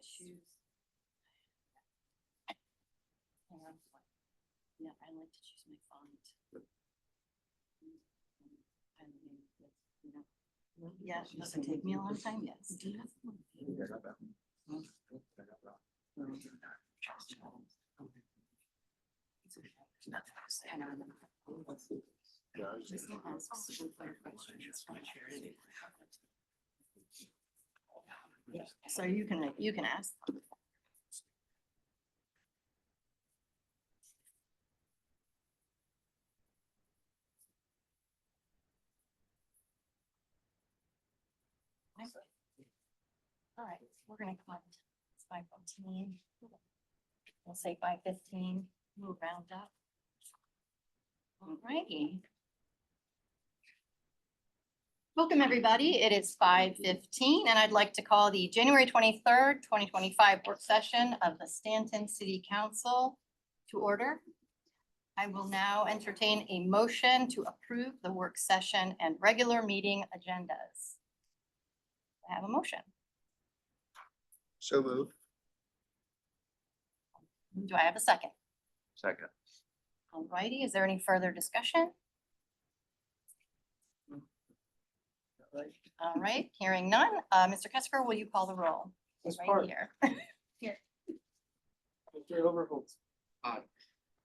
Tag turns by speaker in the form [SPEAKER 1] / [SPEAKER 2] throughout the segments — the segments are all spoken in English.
[SPEAKER 1] choose. Hang on. Yeah, I like to choose my font. Yeah, does it take me a long time? Yes. So you can ask. All right, we're gonna cut. It's 5:14. We'll say 5:15. We'll round up. All righty. Welcome, everybody. It is 5:15, and I'd like to call the January 23rd, 2025 work session of the Staunton City Council to order. I will now entertain a motion to approve the work session and regular meeting agendas. I have a motion.
[SPEAKER 2] So moved.
[SPEAKER 1] Do I have a second?
[SPEAKER 2] Second.
[SPEAKER 1] All righty. Is there any further discussion? All right, hearing none. Mr. Kesker, will you call the roll?
[SPEAKER 3] Ms.
[SPEAKER 1] Right
[SPEAKER 3] Park.
[SPEAKER 1] here. Here.
[SPEAKER 3] Mr. Overholtz.
[SPEAKER 2] Aye.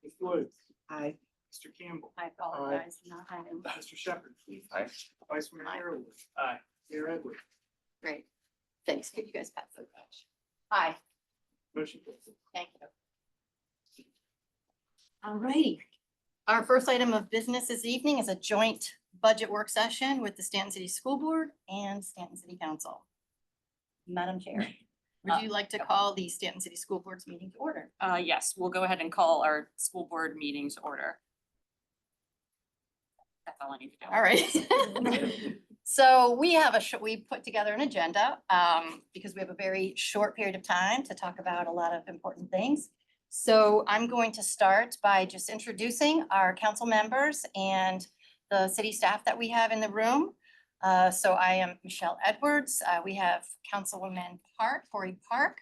[SPEAKER 3] Ms. Woods. Aye. Mr. Campbell.
[SPEAKER 1] I apologize. Not having.
[SPEAKER 3] Mr. Shepherd.
[SPEAKER 2] Aye.
[SPEAKER 3] Vice Mayor
[SPEAKER 1] Aye.
[SPEAKER 3] Harold. Aye. Mayor Edwards.
[SPEAKER 1] Great. Thanks. Could you guys pass the badge? Hi,
[SPEAKER 3] Motion carries.
[SPEAKER 1] thank you. All righty. Our first item of business this evening is a joint budget work session with the Staunton City School Board and Staunton City Council. Madam Chair, would you like to call the Staunton City School Board's meeting to order?
[SPEAKER 4] Yes, we'll go ahead and call our school board meetings order. That's all I need to do.
[SPEAKER 1] All right. So we have we put together an agenda because we have a very short period of time to talk about a lot of important things. So I'm going to start by just introducing our council members and the city staff that we have in the room. So I am Michelle Edwards. We have Councilwoman Corey Park,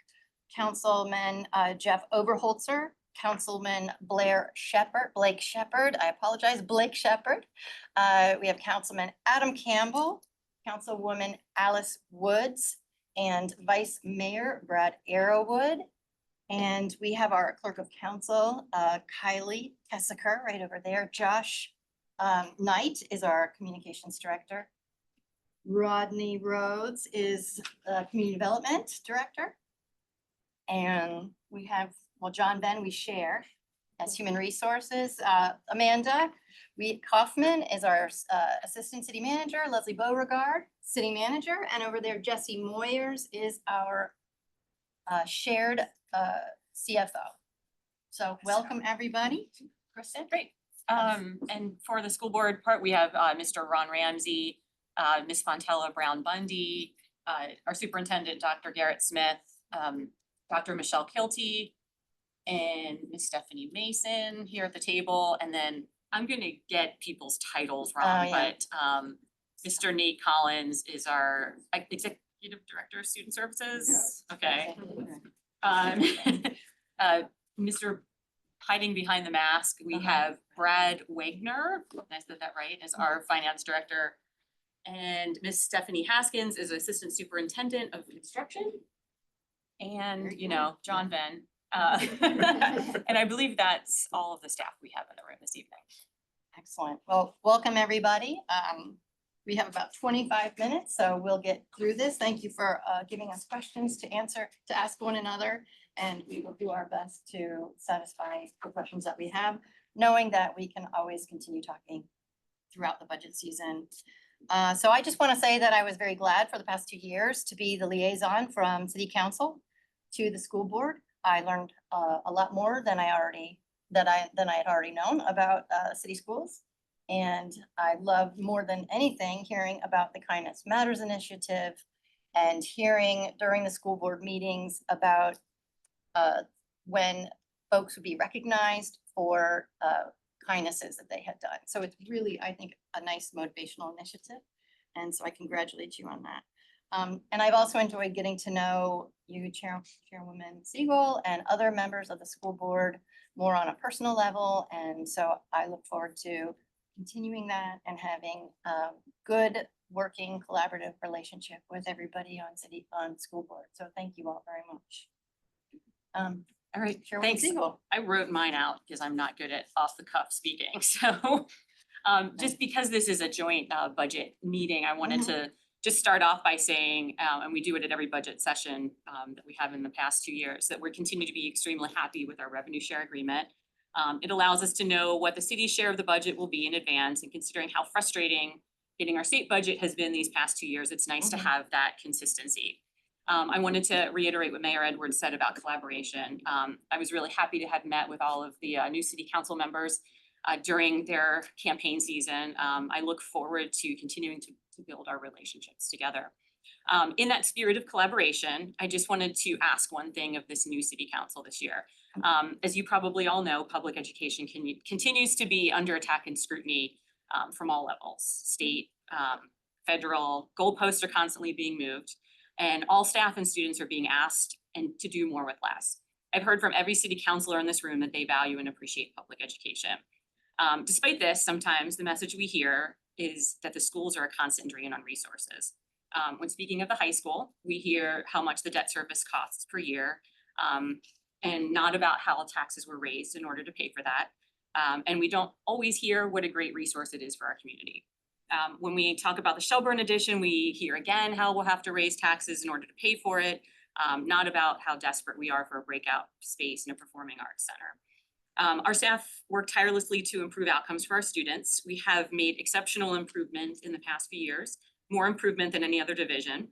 [SPEAKER 1] Councilman Jeff Overholtzer, Councilman Blake Shepherd, I apologize, Blake Shepherd. We have Councilman Adam Campbell, Councilwoman Alice Woods, and Vice Mayor Brad Arrowwood. And we have our Clerk of Council, Kylie Kessaker, right over there. Josh Knight is our Communications Director. Rodney Rhodes is the Community Development Director. And we have, well, John Ben, we share as Human Resources. Amanda Kaufman is our Assistant City Manager. Leslie Beauregard, City Manager. And over there, Jesse Moyers is our shared CFO. So welcome, everybody. Kristen?
[SPEAKER 4] Great. And for the school board part, we have Mr. Ron Ramsey, Ms. Fontella Brown Bundy, our superintendent, Dr. Garrett Smith, Dr. Michelle Kilty, and Ms. Stephanie Mason here at the table. And then I'm gonna get people's titles wrong,
[SPEAKER 1] yeah.
[SPEAKER 4] but Mr. Nate Collins is our Executive Director of Student Services. Okay. Mr. Hiding behind the mask, we have Brad Wagner, did I said that right, as our Finance Director. And Miss Stephanie Haskins is Assistant Superintendent of Instruction. And, you know, John Ben. And I believe that's all of the staff we have in the room this evening.
[SPEAKER 1] Excellent. Well, welcome, everybody. We have about 25 minutes, so we'll get through this. Thank you for giving us questions to answer, to ask one another. And we will do our best to satisfy the questions that we have, knowing that we can always continue talking throughout the budget season. So I just want to say that I was very glad for the past 2 years to be the liaison from City Council to the school board. I learned a lot more than I had already known about city schools. And I love more than anything hearing about the Kindness Matters initiative and hearing during the school board meetings about when folks would be recognized for kindnesses that they had done. So it's really, I think, a nice motivational initiative. And so I congratulate you on that. And I've also enjoyed getting to know you, Chairwoman Siegel, and other members of the school board more on a personal level. And so I look forward to continuing that and having a good working collaborative relationship with everybody on school board. So thank you all very much.
[SPEAKER 4] All right,
[SPEAKER 1] Chairwoman
[SPEAKER 4] thanks.
[SPEAKER 1] Siegel.
[SPEAKER 4] I wrote mine out because I'm not good at off the cuff speaking. So just because this is a joint budget meeting, I wanted to just start off by saying, and we do it at every budget session that we have in the past 2 years, that we're continue to be extremely happy with our revenue share agreement. It allows us to know what the city's share of the budget will be in advance, and considering how frustrating getting our state budget has been these past 2 years, it's nice to have that consistency. I wanted to reiterate what Mayor Edwards said about collaboration. I was really happy to have met with all of the new city council members during their campaign season. I look forward to continuing to build our relationships together. In that spirit of collaboration, I just wanted to ask one thing of this new city council this year. As you probably all know, public education continues to be under attack and scrutiny from all levels, state, federal. Goalposts are constantly being moved, and all staff and students are being asked to do more with less. I've heard from every city councilor in this room that they value and appreciate public education. Despite this, sometimes the message we hear is that the schools are a constant drain on resources. When speaking of the high school, we hear how much the debt service costs per year, and not about how taxes were raised in order to pay for that. And we don't always hear what a great resource it is for our community. When we talk about the Shelburne edition, we hear again how we'll have to raise taxes in order to pay for it, not about how desperate we are for a breakout space in a performing arts center. Our staff work tirelessly to improve outcomes for our students. We have made exceptional improvement in the past few years, more improvement than any other division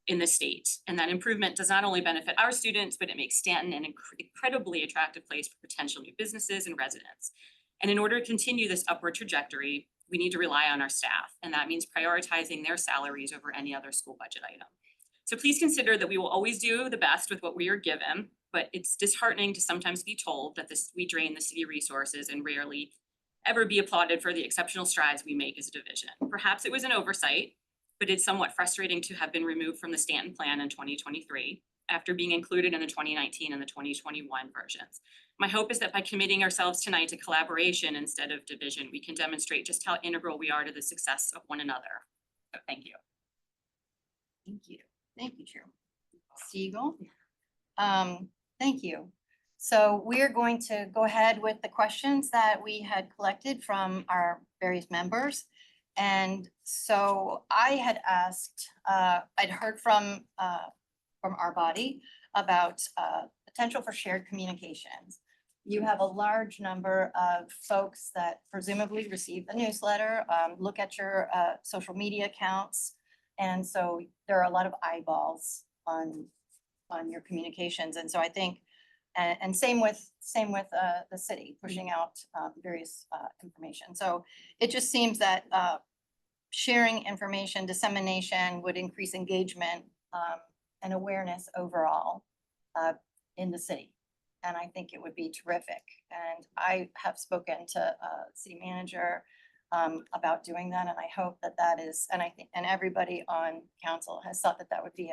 [SPEAKER 4] in the state. And that improvement does not only benefit our students, but it makes Staunton an incredibly attractive place for potential new businesses and residents. And in order to continue this upward trajectory, we need to rely on our staff, and that means prioritizing their salaries over any other school budget item. So please consider that we will always do the best with what we are given, but it's disheartening to sometimes be told that we drain the city resources and rarely ever be applauded for the exceptional strides we make as a division. Perhaps it was an oversight, but it's somewhat frustrating to have been removed from the Staunton plan in 2023 after being included in the 2019 and the 2021 versions. My hope is that by committing ourselves tonight to collaboration instead of division, we can demonstrate just how integral we are to the success of one another. So thank you.
[SPEAKER 1] Thank you. Thank you, Chair Siegel. Thank you. So we're going to go ahead with the questions that we had collected from our various members. And so I had asked, I'd heard from our body about potential for shared communications. You have a large number of folks that presumably receive the newsletter, look at your social media accounts. And so there are a lot of eyeballs on your communications. And so I think, and same with the city pushing out various information. So it just seems that sharing information, dissemination would increase engagement and awareness overall in the city. And I think it would be terrific. And I have spoken to city manager about doing that. And I hope that that is, and I think, and everybody on council has thought that that would be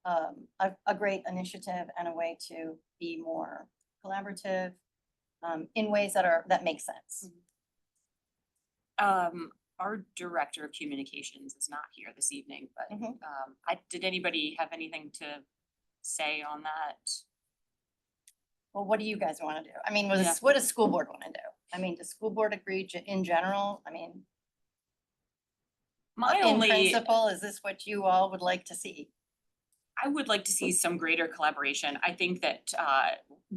[SPEAKER 1] a great initiative and a way to be more collaborative in ways that make sense.
[SPEAKER 4] Our director of communications is not here this evening, but
[SPEAKER 1] Mhm.
[SPEAKER 4] did anybody have anything to say on that?
[SPEAKER 1] Well, what do you guys want to do? I mean,
[SPEAKER 4] Yeah.
[SPEAKER 1] what does school board want to do? I mean, does school board agree in general? I mean,
[SPEAKER 4] My
[SPEAKER 1] in
[SPEAKER 4] only,
[SPEAKER 1] principle, is this what you all would like to see?
[SPEAKER 4] I would like to see some greater collaboration. I think that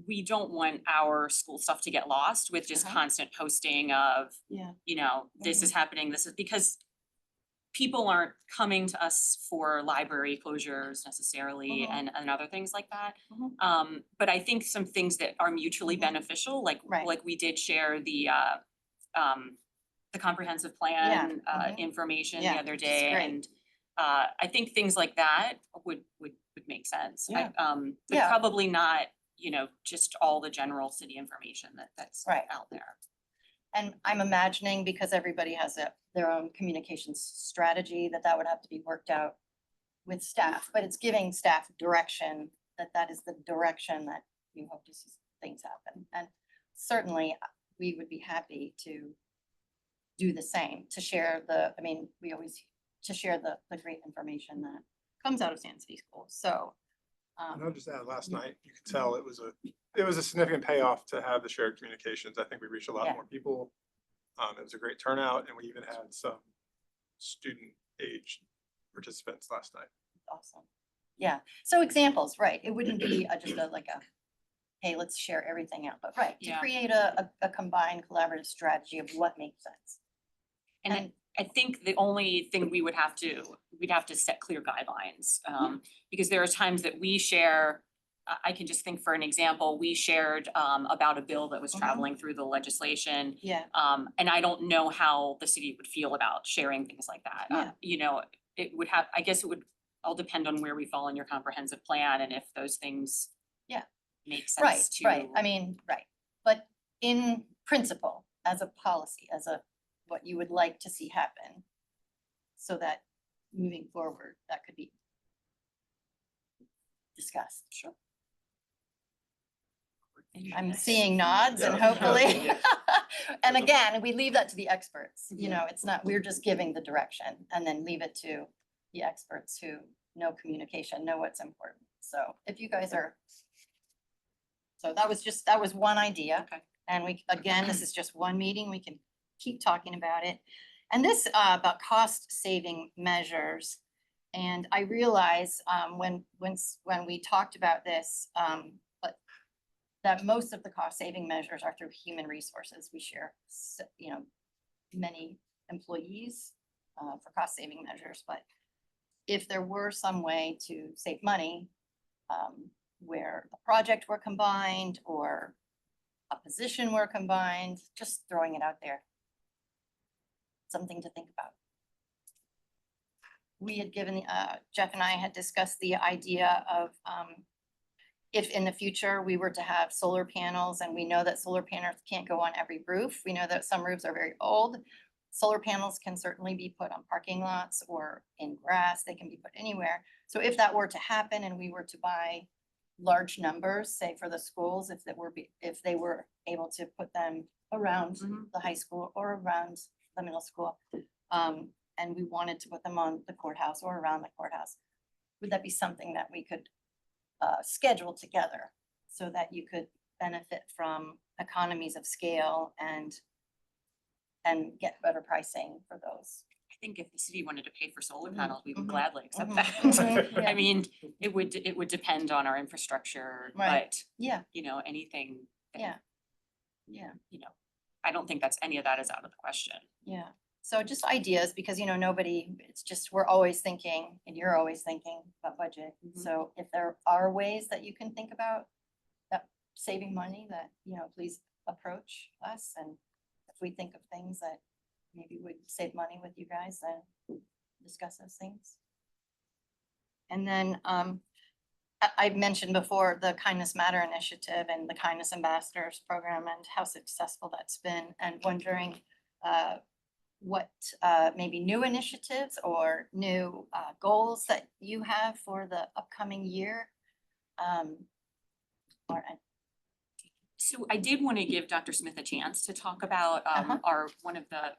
[SPEAKER 4] we don't want our school stuff to get lost with just
[SPEAKER 1] Uh-huh.
[SPEAKER 4] constant posting of,
[SPEAKER 1] Yeah.
[SPEAKER 4] you know, this is happening, this is, because people aren't coming to us for library closures necessarily
[SPEAKER 1] Mhm.
[SPEAKER 4] and other things like that.
[SPEAKER 1] Mhm.
[SPEAKER 4] But I think some things that are mutually
[SPEAKER 1] Mhm.
[SPEAKER 4] beneficial, like
[SPEAKER 1] Right.
[SPEAKER 4] we did share the comprehensive plan
[SPEAKER 1] Mhm.
[SPEAKER 4] information the
[SPEAKER 1] Yeah,
[SPEAKER 4] other
[SPEAKER 1] which is
[SPEAKER 4] day,
[SPEAKER 1] great.
[SPEAKER 4] and I think things like that would make sense.
[SPEAKER 1] Yeah.
[SPEAKER 4] But
[SPEAKER 1] Yeah.
[SPEAKER 4] probably not, you know, just all the general city information that's
[SPEAKER 1] Right.
[SPEAKER 4] out there.
[SPEAKER 1] And I'm imagining, because everybody has their own communications strategy, that would have to be worked out with staff, but it's giving staff direction, that is the direction that you hope to see things happen. And certainly, we would be happy to do the same, to share to share the great information that comes out of Staunton City Schools. So.
[SPEAKER 5] And I'll just add, last night, you could tell it was a significant payoff to have the shared communications. I think we reached a lot
[SPEAKER 1] Yeah.
[SPEAKER 5] more people. It was a great turnout, and we even had some student age participants last night.
[SPEAKER 1] Awesome. Yeah, so examples, right, it wouldn't be just like a, hey, let's share everything out, but right, to
[SPEAKER 4] Yeah.
[SPEAKER 1] create a combined collaborative strategy of what makes sense.
[SPEAKER 4] And I think the only thing we'd have to set clear guidelines. Because there are times that we share, I can just think for an example, we shared about a bill that was
[SPEAKER 1] Mhm.
[SPEAKER 4] traveling through the legislation.
[SPEAKER 1] Yeah,
[SPEAKER 4] And I don't know how the city would feel about sharing things like that.
[SPEAKER 1] Yeah.
[SPEAKER 4] You know, I guess it would all depend on where we fall in your comprehensive plan and if those things.
[SPEAKER 1] Yeah.
[SPEAKER 4] Make
[SPEAKER 1] right,
[SPEAKER 4] sense to.
[SPEAKER 1] right, I mean, right, but in principle, as a policy, what you would like to see happen, so that moving forward, that could be discussed.
[SPEAKER 4] Sure.
[SPEAKER 1] I'm seeing nods and
[SPEAKER 5] Yeah.
[SPEAKER 1] hopefully. And again, we leave that to the experts, it's not, we're just giving the direction and then leave it to the experts who know communication, know what's important. So if you guys are. So that was one idea.
[SPEAKER 4] Okay.
[SPEAKER 1] And this is just one meeting, we can keep talking about it. And this about cost saving measures. And I realize when we talked about this, but that most of the cost saving measures are through human resources. We share, many employees for cost saving measures, but if there were some way to save money, where a project were combined or a position were combined, just throwing it out there. Something to think about. We had given, Jeff and I had discussed the idea of if in the future we were to have solar panels, and we know that solar panels can't go on every roof. We know that some roofs are very old. Solar panels can certainly be put on parking lots or in grass. They can be put anywhere. So if that were to happen and we were to buy large numbers, say for the schools, if they were able to put them around
[SPEAKER 4] Mhm.
[SPEAKER 1] the high school or around the middle school, and we wanted to put them on the courthouse or around the courthouse, would that be something that we could schedule together so that you could benefit from economies of scale and get better pricing for those?
[SPEAKER 4] I think if the city wanted to pay for solar
[SPEAKER 1] Mhm,
[SPEAKER 4] panels, we would
[SPEAKER 1] mhm,
[SPEAKER 4] gladly accept
[SPEAKER 1] mhm,
[SPEAKER 4] that.
[SPEAKER 1] mhm, yeah.
[SPEAKER 4] I mean, it would depend on our infrastructure,
[SPEAKER 1] Right.
[SPEAKER 4] but
[SPEAKER 1] Yeah,
[SPEAKER 4] anything. that,
[SPEAKER 1] yeah, yeah,
[SPEAKER 4] I don't think any of that is out of the question.
[SPEAKER 1] yeah. So just ideas, because it's just, we're always thinking, and you're always thinking about budget.
[SPEAKER 4] Mhm.
[SPEAKER 1] So if there are ways that you can think about that saving money, that, please approach us. And if we think of things that maybe would save money with you guys, then discuss those things. And then I mentioned before the Kindness Matter initiative and the Kindness Ambassadors program and how successful that's been, and wondering what maybe new initiatives or new goals that you have for the upcoming year. Or
[SPEAKER 4] So I did want to give Dr. Smith a chance to talk about one of the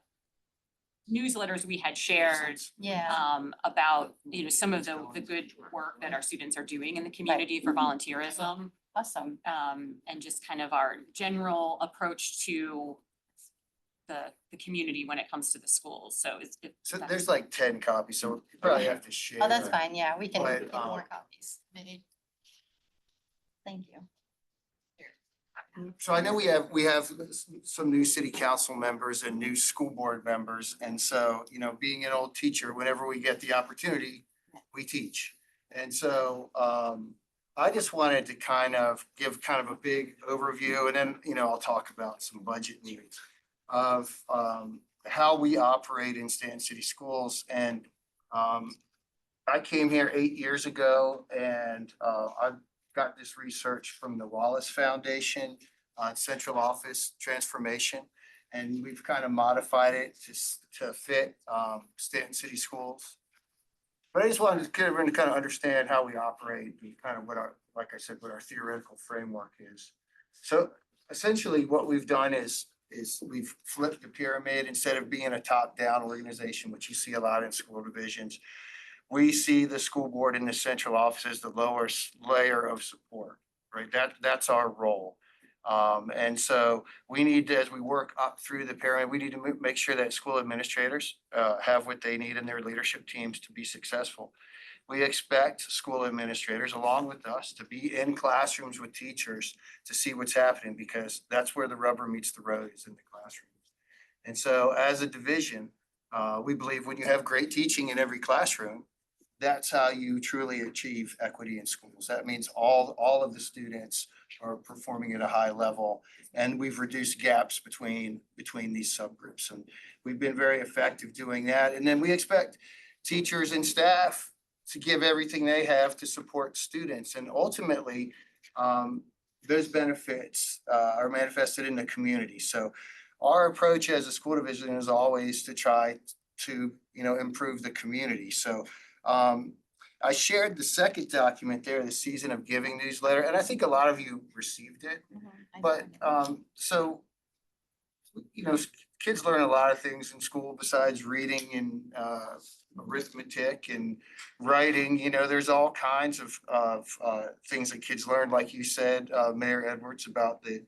[SPEAKER 4] newsletters we had shared
[SPEAKER 1] yeah,
[SPEAKER 4] about, some of the good work that our students are doing in the community for volunteerism.
[SPEAKER 1] awesome.
[SPEAKER 4] And just kind of our general approach to the community when it comes to the schools. So
[SPEAKER 2] So there's like 10 copies, so you probably have to share.
[SPEAKER 1] Oh, that's fine. Yeah, we can
[SPEAKER 2] But,
[SPEAKER 1] get more copies. Thank you.
[SPEAKER 2] So I know we have some new city council members and new school board members. And so, being an old teacher, whenever we get the opportunity, we teach. And so I just wanted to give a big overview, and then, I'll talk about some budget needs of how we operate in Staunton City Schools. And I came here 8 years ago, and I've got this research from the Wallace Foundation on central office transformation. And we've kind of modified it to fit Staunton City Schools. But I just wanted to kind of understand how we operate and kind of what our, like I said, what our theoretical framework is. So essentially what we've done is we've flipped the pyramid. Instead of being a top-down organization, which you see a lot in school divisions, we see the school board in the central office as the lowest layer of support, right? That's our role. And so we need to, as we work up through the pyramid, we need to make sure that school administrators have what they need in their leadership teams to be successful. We expect school administrators, along with us, to be in classrooms with teachers to see what's happening, because that's where the rubber meets the road, is in the classrooms. And so as a division, we believe when you have great teaching in every classroom, that's how you truly achieve equity in schools. That means all of the students are performing at a high level, and we've reduced gaps between these subgroups. And we've been very effective doing that. And then we expect teachers and staff to give everything they have to support students. And ultimately, those benefits are manifested in the community. So our approach as a school division is always to try to, improve the community. So I shared the second document there, the Season of Giving newsletter, and I think a lot of you received it. But so, kids learn a lot of things in school besides reading and arithmetic and writing. There's all kinds of things that kids learn, like you said, Mayor Edwards, about the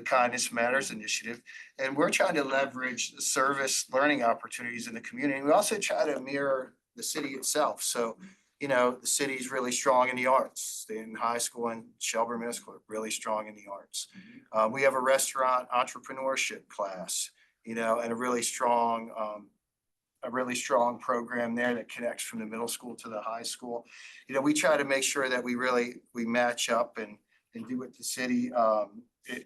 [SPEAKER 2] Kindness Matters initiative. And we're trying to leverage the service learning opportunities in the community. We also try to mirror the city itself. So, the city is really strong in the arts. In high school and Shelburne Middle School are really strong in the arts. We have a restaurant entrepreneurship class, and a really strong program there that connects from the middle school to the high school. We try to make sure that we match up and do what the city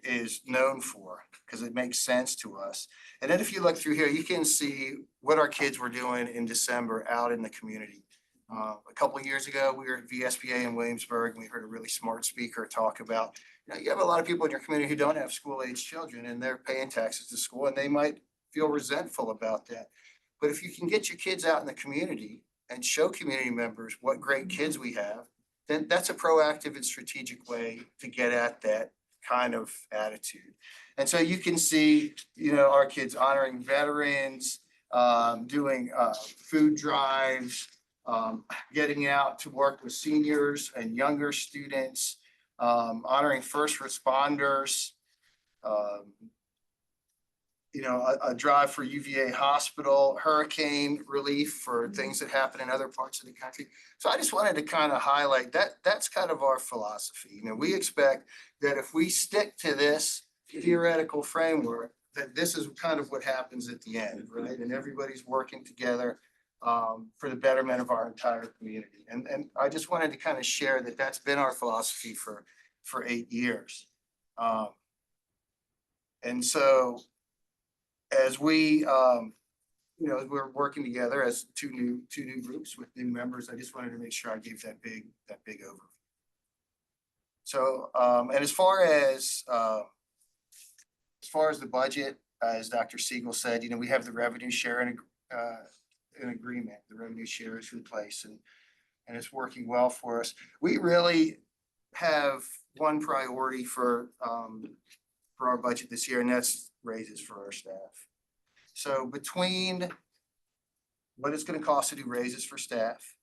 [SPEAKER 2] is known for, because it makes sense to us. And then if you look through here, you can see what our kids were doing in December out in the community. A couple of years ago, we were at VSBA in Williamsburg, and we heard a really smart speaker talk about, you have a lot of people in your community who don't have school-age children, and they're paying taxes to school, and they might feel resentful about that. But if you can get your kids out in the community and show community members what great kids we have, then that's a proactive and strategic way to get at that kind of attitude. And so you can see, our kids honoring veterans, doing food drives, getting out to work with seniors and younger students, honoring first responders, a drive for UVA Hospital, hurricane relief for things that happen in other parts of the country. So I just wanted to kind of highlight that. That's kind of our philosophy. We expect that if we stick to this theoretical framework, that this is kind of what happens at the end, right? And everybody's working together for the betterment of our entire community. And I just wanted to kind of share that that's been our philosophy for 8 years. And so as we, we're working together as two new groups with new members, I just wanted to make sure I gave that big overview. So, and as far as the budget, as Dr. Siegel said, we have the revenue share in an agreement. The revenue share is in place, and it's working well for us. We really have one priority for our budget this year, and that's raises for our staff. So between what it's going to cost to do raises for staff,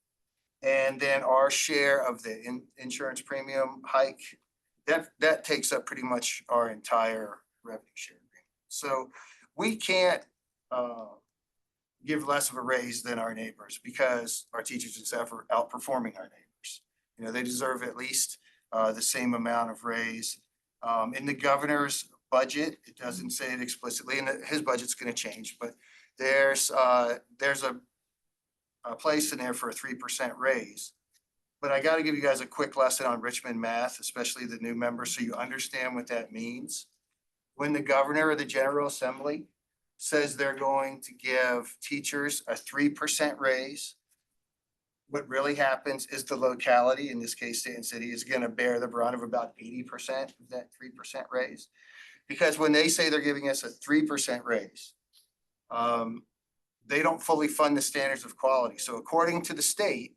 [SPEAKER 2] and then our share of the insurance premium hike, that takes up pretty much our entire revenue share agreement. So we can't give less of a raise than our neighbors, because our teachers and staff are outperforming our neighbors. They deserve at least the same amount of raise. In the governor's budget, it doesn't say it explicitly, and his budget's going to change, but there's a place in there for a 3% raise. But I got to give you guys a quick lesson on Richmond math, especially the new members, so you understand what that means. When the governor or the General Assembly says they're going to give teachers a 3% raise, what really happens is the locality, in this case, Staunton City, is going to bear the brunt of about 80% of that 3% raise. Because when they say they're giving us a 3% raise, they don't fully fund the standards of quality. So according to the state,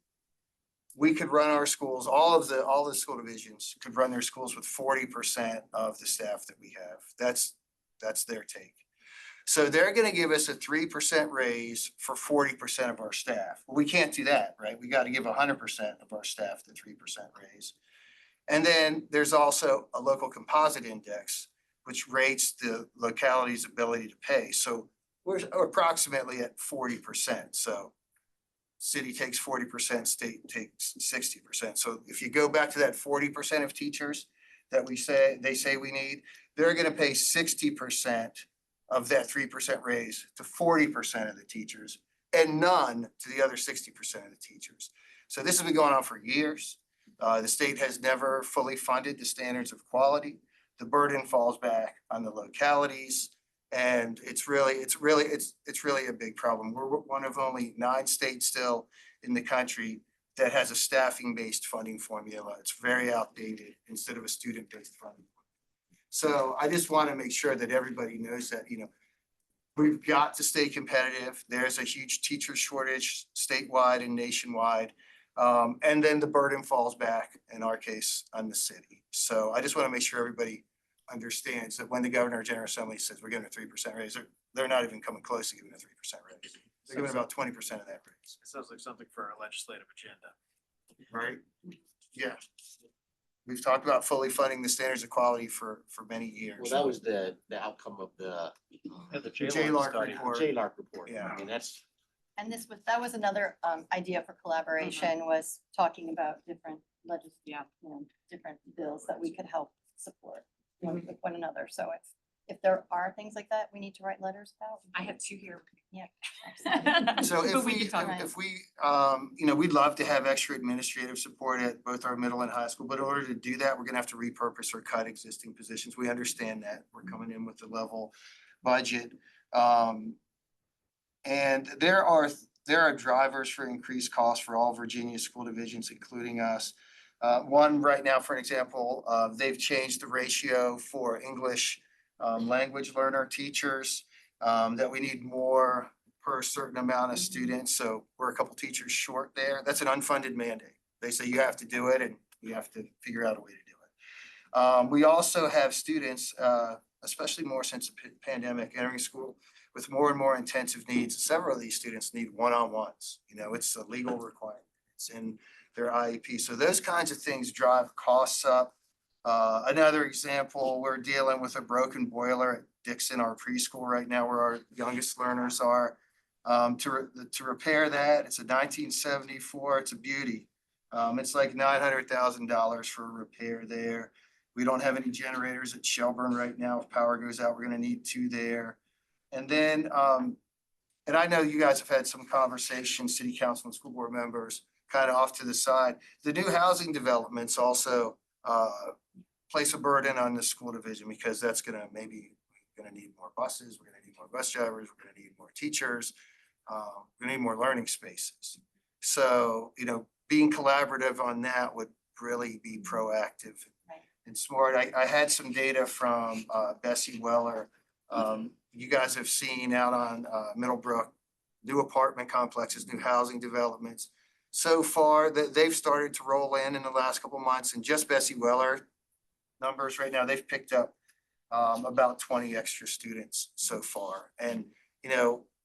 [SPEAKER 2] we could run our schools, all the school divisions could run their schools with 40% of the staff that we have. That's their take. So they're gonna give us a 3% raise for 40% of our staff. Well, we can't do that, right? We gotta give 100% of our staff the 3% raise. And then there's also a local composite index, which rates the locality's ability to pay. So we're approximately at 40%. So city takes 40%, state takes 60%. So if you go back to that 40% of teachers that they say we need, they're gonna pay 60% of that 3% raise to 40% of the teachers and none to the other 60% of the teachers. So this has been going on for years. The state has never fully funded the standards of quality. The burden falls back on the localities. And it's really a big problem. We're one of only 9 states still in the country that has a staffing-based funding formula. It's very outdated instead of a student-based funding. So I just want to make sure that everybody knows that, we've got to stay competitive. There's a huge teacher shortage statewide and nationwide. And then the burden falls back, in our case, on the city. So I just want to make sure everybody understands that when the Governor General Assembly says we're giving a 3% raise, they're not even coming close to giving a 3% raise. They're giving about 20% of that raise.
[SPEAKER 3] It sounds like something for our legislative agenda.
[SPEAKER 2] Right? Yeah. We've talked about fully funding the standards of quality for many years.
[SPEAKER 6] Well, that was the outcome of the
[SPEAKER 2] JLARC report.
[SPEAKER 6] JLARC report.
[SPEAKER 2] Yeah.
[SPEAKER 6] I mean, that's,
[SPEAKER 1] And that was another idea for collaboration, was talking about different different bills that we could help support with one another. So if there are things like that we need to write letters about.
[SPEAKER 4] I have 2 here.
[SPEAKER 1] Yeah.
[SPEAKER 2] So
[SPEAKER 4] But
[SPEAKER 2] if
[SPEAKER 4] we
[SPEAKER 2] we,
[SPEAKER 4] can talk about
[SPEAKER 2] if we, we'd love to have extra administrative support at both our middle and high school, but in order to do that, we're gonna have to repurpose or cut existing positions. We understand that. We're coming in with a level budget. And there are drivers for increased costs for all Virginia school divisions, including us. One right now, for an example, they've changed the ratio for English language learner teachers, that we need more per certain amount of students. So we're a couple teachers short there. That's an unfunded mandate. They say you have to do it and you have to figure out a way to do it. We also have students, especially more since the pandemic, entering school with more and more intensive needs. Several of these students need one-on-ones. It's a legal requirement. It's in their IEP. So those kinds of things drive costs up. Another example, we're dealing with a broken boiler at Dixon, our preschool right now, where our youngest learners are. To repair that, it's a 1974, it's a beauty. It's like $900,000 for a repair there. We don't have any generators at Shelburne right now. If power goes out, we're gonna need 2 there. And then, and I know you guys have had some conversations, city council and school board members, kind of off to the side. The new housing developments also place a burden on the school division, because that's gonna need more buses, we're gonna need more bus drivers, we're gonna need more teachers, we're gonna need more learning spaces. So, being collaborative on that would really be proactive and smart. I had some data from Bessie Weller. You guys have seen out on Middlebrook, new apartment complexes, new housing developments. So far, they've started to roll in the last couple months, and just Bessie Weller numbers right now, they've picked up about 20 extra students so far. And,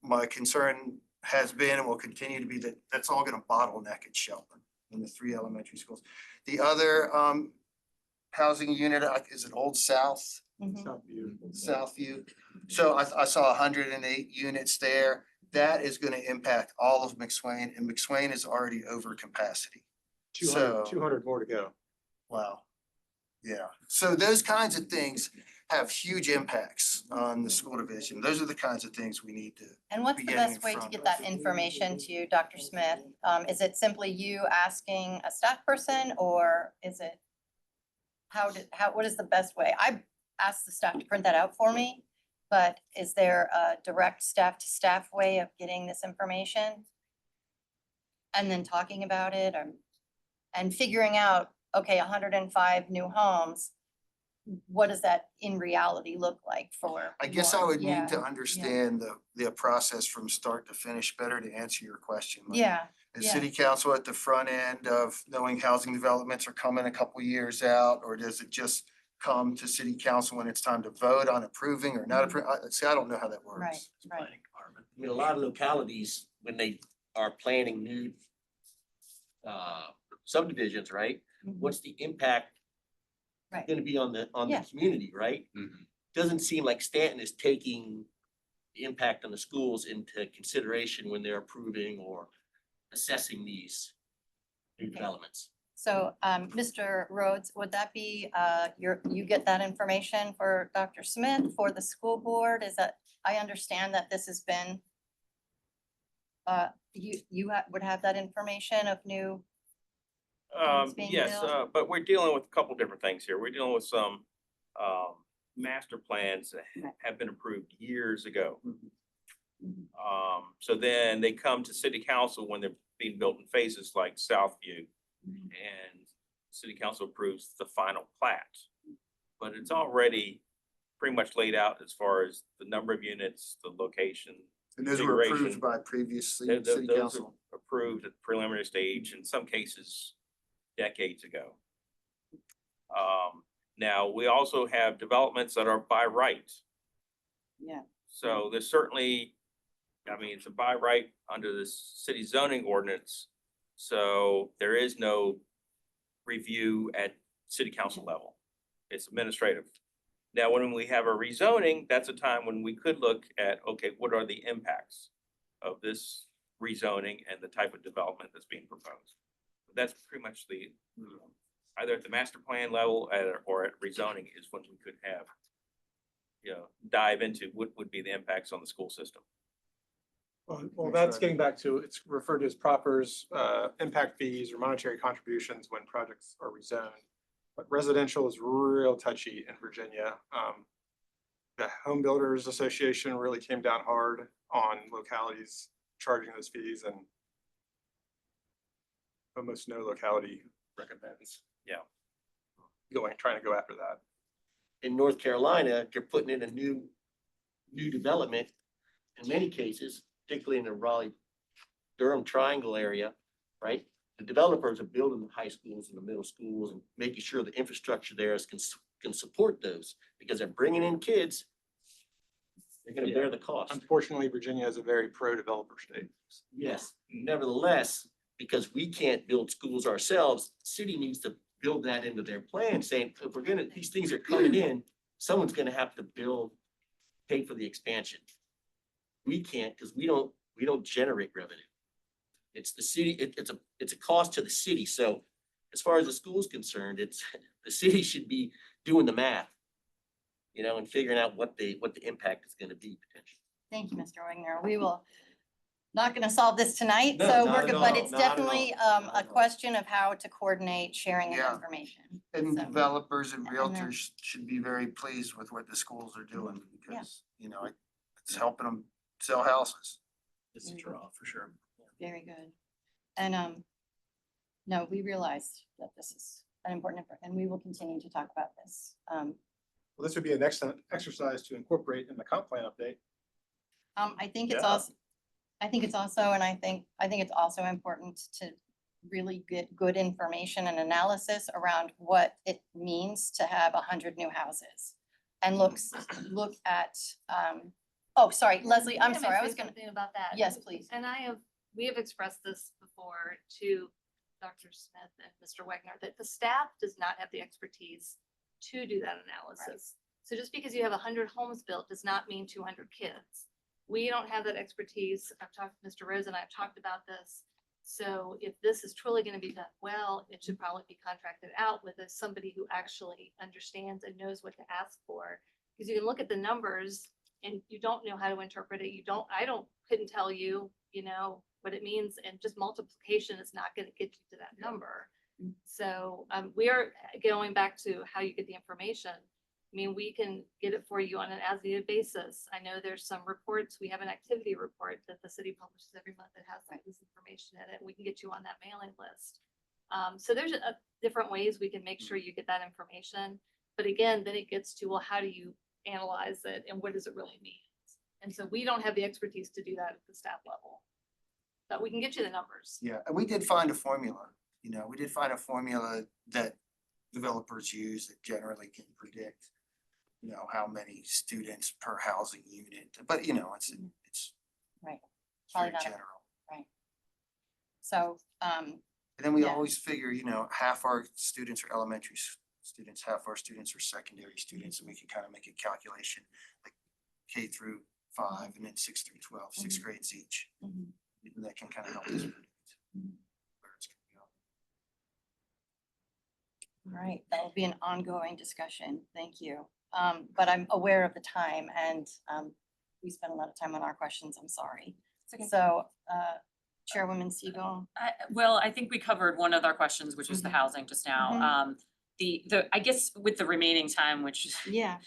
[SPEAKER 2] my concern has been and will continue to be that that's all gonna bottleneck at Shelburne in the 3 elementary schools. The other housing unit is at Old South. Southview. So I saw 108 units there. That is gonna impact all of McSwain, and McSwain is already over capacity.
[SPEAKER 5] 200 more to go.
[SPEAKER 2] Wow. Yeah, so those kinds of things have huge impacts on the school division. Those are the kinds of things we need to.
[SPEAKER 1] And what's the
[SPEAKER 2] Beginning
[SPEAKER 1] best way to
[SPEAKER 2] from-
[SPEAKER 1] get that information to you, Dr. Smith? Is it simply you asking a staff person, or is it? What is the best way? I asked the staff to print that out for me, but is there a direct staff to staff way of getting this information? And then talking about it, and figuring out, okay, 105 new homes. what does that in reality look like for?
[SPEAKER 2] I guess I
[SPEAKER 1] more-
[SPEAKER 2] would
[SPEAKER 1] yeah,
[SPEAKER 2] need to understand the process from start to finish better to answer your question. Like,
[SPEAKER 1] Yeah,
[SPEAKER 2] is
[SPEAKER 1] yeah.
[SPEAKER 2] city council at the front end of knowing housing developments are coming a couple years out, or does it just come to city council when it's time to vote on approving or not approving? See, I don't know how that works.
[SPEAKER 1] right, right.
[SPEAKER 3] Planning department.
[SPEAKER 6] I mean, a lot of localities, when they are planning new subdivisions, right?
[SPEAKER 1] Mhm.
[SPEAKER 6] What's the impact
[SPEAKER 1] Right.
[SPEAKER 6] gonna be on the
[SPEAKER 1] Yeah.
[SPEAKER 6] community, right? Doesn't seem like Stanton is taking the impact on the schools into consideration when they're approving or assessing these new
[SPEAKER 1] Okay.
[SPEAKER 6] developments.
[SPEAKER 1] So, Mr. Rhodes, would that be, you get that information for Dr. Smith, for the school board? Is that, I understand that this has been, would have that information of new, things being
[SPEAKER 7] Yes,
[SPEAKER 1] built?
[SPEAKER 7] but we're dealing with a couple different things here. We're dealing with some master plans that
[SPEAKER 1] Right.
[SPEAKER 7] have been approved years ago.
[SPEAKER 1] Mhm.
[SPEAKER 7] So then they come to city council when they're being built in phases like Southview,
[SPEAKER 1] Mhm.
[SPEAKER 7] and city council approves the final plat. But it's already pretty much laid out as far as the number of units, the location.
[SPEAKER 2] And those were approved
[SPEAKER 7] configuration.
[SPEAKER 2] by previous
[SPEAKER 7] Those
[SPEAKER 2] city
[SPEAKER 7] are
[SPEAKER 2] council.
[SPEAKER 7] approved at the preliminary stage, in some cases decades ago. Now, we also have developments that are by right.
[SPEAKER 1] Yeah,
[SPEAKER 7] So there's certainly, I mean, it's a by right under the city zoning ordinance. So there is no review at city council level. It's administrative. Now, when we have a rezoning, that's a time when we could look at, okay, what are the impacts of this rezoning and the type of development that's being proposed? That's pretty much the, either at the master plan level or at rezoning is when we could have, dive into what would be the impacts on the school system.
[SPEAKER 5] Well, that's getting back to, it's referred to as proffers, impact fees or monetary contributions when projects are rezoned. But residential is real touchy in Virginia. The Home Builders Association really came down hard on localities charging those fees, and almost no locality recommends.
[SPEAKER 7] Yeah.
[SPEAKER 5] Trying to go after that.
[SPEAKER 6] In North Carolina, you're putting in a new development. In many cases, particularly in the Raleigh-Durham Triangle area, right? The developers are building the high schools and the middle schools and making sure the infrastructure there can support those, because they're bringing in kids. They're gonna bear the cost.
[SPEAKER 5] Unfortunately, Virginia is a very pro-developer state.
[SPEAKER 6] Yes, nevertheless, because we can't build schools ourselves, the city needs to build that into their plan, saying, if these things are coming in, someone's gonna have to pay for the expansion. We can't, because we don't generate revenue. It's the city, it's a cost to the city. So as far as the school's concerned, the city should be doing the math, and figuring out what the impact is gonna be potentially.
[SPEAKER 1] thank you, Mr. Wagner. We will, not gonna solve this tonight,
[SPEAKER 6] No,
[SPEAKER 1] so
[SPEAKER 6] not
[SPEAKER 1] we're
[SPEAKER 6] at
[SPEAKER 1] good, but
[SPEAKER 6] all,
[SPEAKER 1] it's
[SPEAKER 6] not at all,
[SPEAKER 1] definitely
[SPEAKER 6] not
[SPEAKER 1] a
[SPEAKER 6] at all.
[SPEAKER 1] question of how to coordinate sharing of
[SPEAKER 2] Yeah.
[SPEAKER 1] information.
[SPEAKER 2] And
[SPEAKER 1] So-
[SPEAKER 2] developers and
[SPEAKER 1] And then-
[SPEAKER 2] realtors should be very pleased with what the schools are doing
[SPEAKER 1] Yeah.
[SPEAKER 2] because, it's helping them sell houses.
[SPEAKER 3] It's a draw for sure.
[SPEAKER 1] Very good. And, no, we realized that this is an important, and we will continue to talk about this.
[SPEAKER 5] Well, this would be an excellent exercise to incorporate in the comp plan update.
[SPEAKER 1] I think it's
[SPEAKER 5] Yeah.
[SPEAKER 1] also, and I think it's also important to really get good information and analysis around what it means to have 100 new houses. And look at, oh, sorry, Leslie, I'm
[SPEAKER 8] Can
[SPEAKER 1] sorry, I
[SPEAKER 8] say
[SPEAKER 1] was gonna,
[SPEAKER 8] something about that.
[SPEAKER 1] yes, please.
[SPEAKER 8] And we have expressed this before to Dr. Smith and Mr. Wagner, that the staff does not have the expertise to do that analysis. So just because you have 100 homes built does not mean 200 kids. We don't have that expertise. I've talked to Mr. Rose and I've talked about this. So if this is truly going to be done well, it should probably be contracted out with somebody who actually understands and knows what to ask for. Because you can look at the numbers and you don't know how to interpret it. Couldn't tell you, what it means, and just multiplication is not going to get you to that number. So we are going back to how you get the information. I mean, we can get it for you on an as-needed basis. I know there's some reports, we have an activity report that the city publishes every month that has this information in it. We can get you on that mailing list. So there's different ways we can make sure you get that information. But again, then it gets to, well, how do you analyze it and what does it really mean? And so we don't have the expertise to do that at the staff level. But we can get you the numbers.
[SPEAKER 2] Yeah, and we did find a formula, we did find a formula that developers use that generally can predict, how many students per housing unit, but it's
[SPEAKER 1] Right.
[SPEAKER 2] very
[SPEAKER 1] Probably not a-
[SPEAKER 2] general.
[SPEAKER 1] So,
[SPEAKER 2] And then we
[SPEAKER 1] Yeah.
[SPEAKER 2] always figure, half our students are elementary students, half our students are secondary students, and we can kind of make a calculation, like K through 5 and then 6 through 12, 6
[SPEAKER 1] Mhm.
[SPEAKER 2] grades each.
[SPEAKER 1] mhm,
[SPEAKER 2] And that can kind of help us predict
[SPEAKER 1] Mhm.
[SPEAKER 2] where it's gonna go.
[SPEAKER 1] all right, that will be an ongoing discussion. Thank you. But I'm aware of the time and, we spent a lot of time on our questions. I'm sorry. So, Chairwoman Siegel.
[SPEAKER 4] Well, I think we covered one of our questions, which was the
[SPEAKER 1] Mhm.
[SPEAKER 4] housing just now.
[SPEAKER 1] Mhm.
[SPEAKER 4] I guess with the remaining time, which
[SPEAKER 1] Yeah.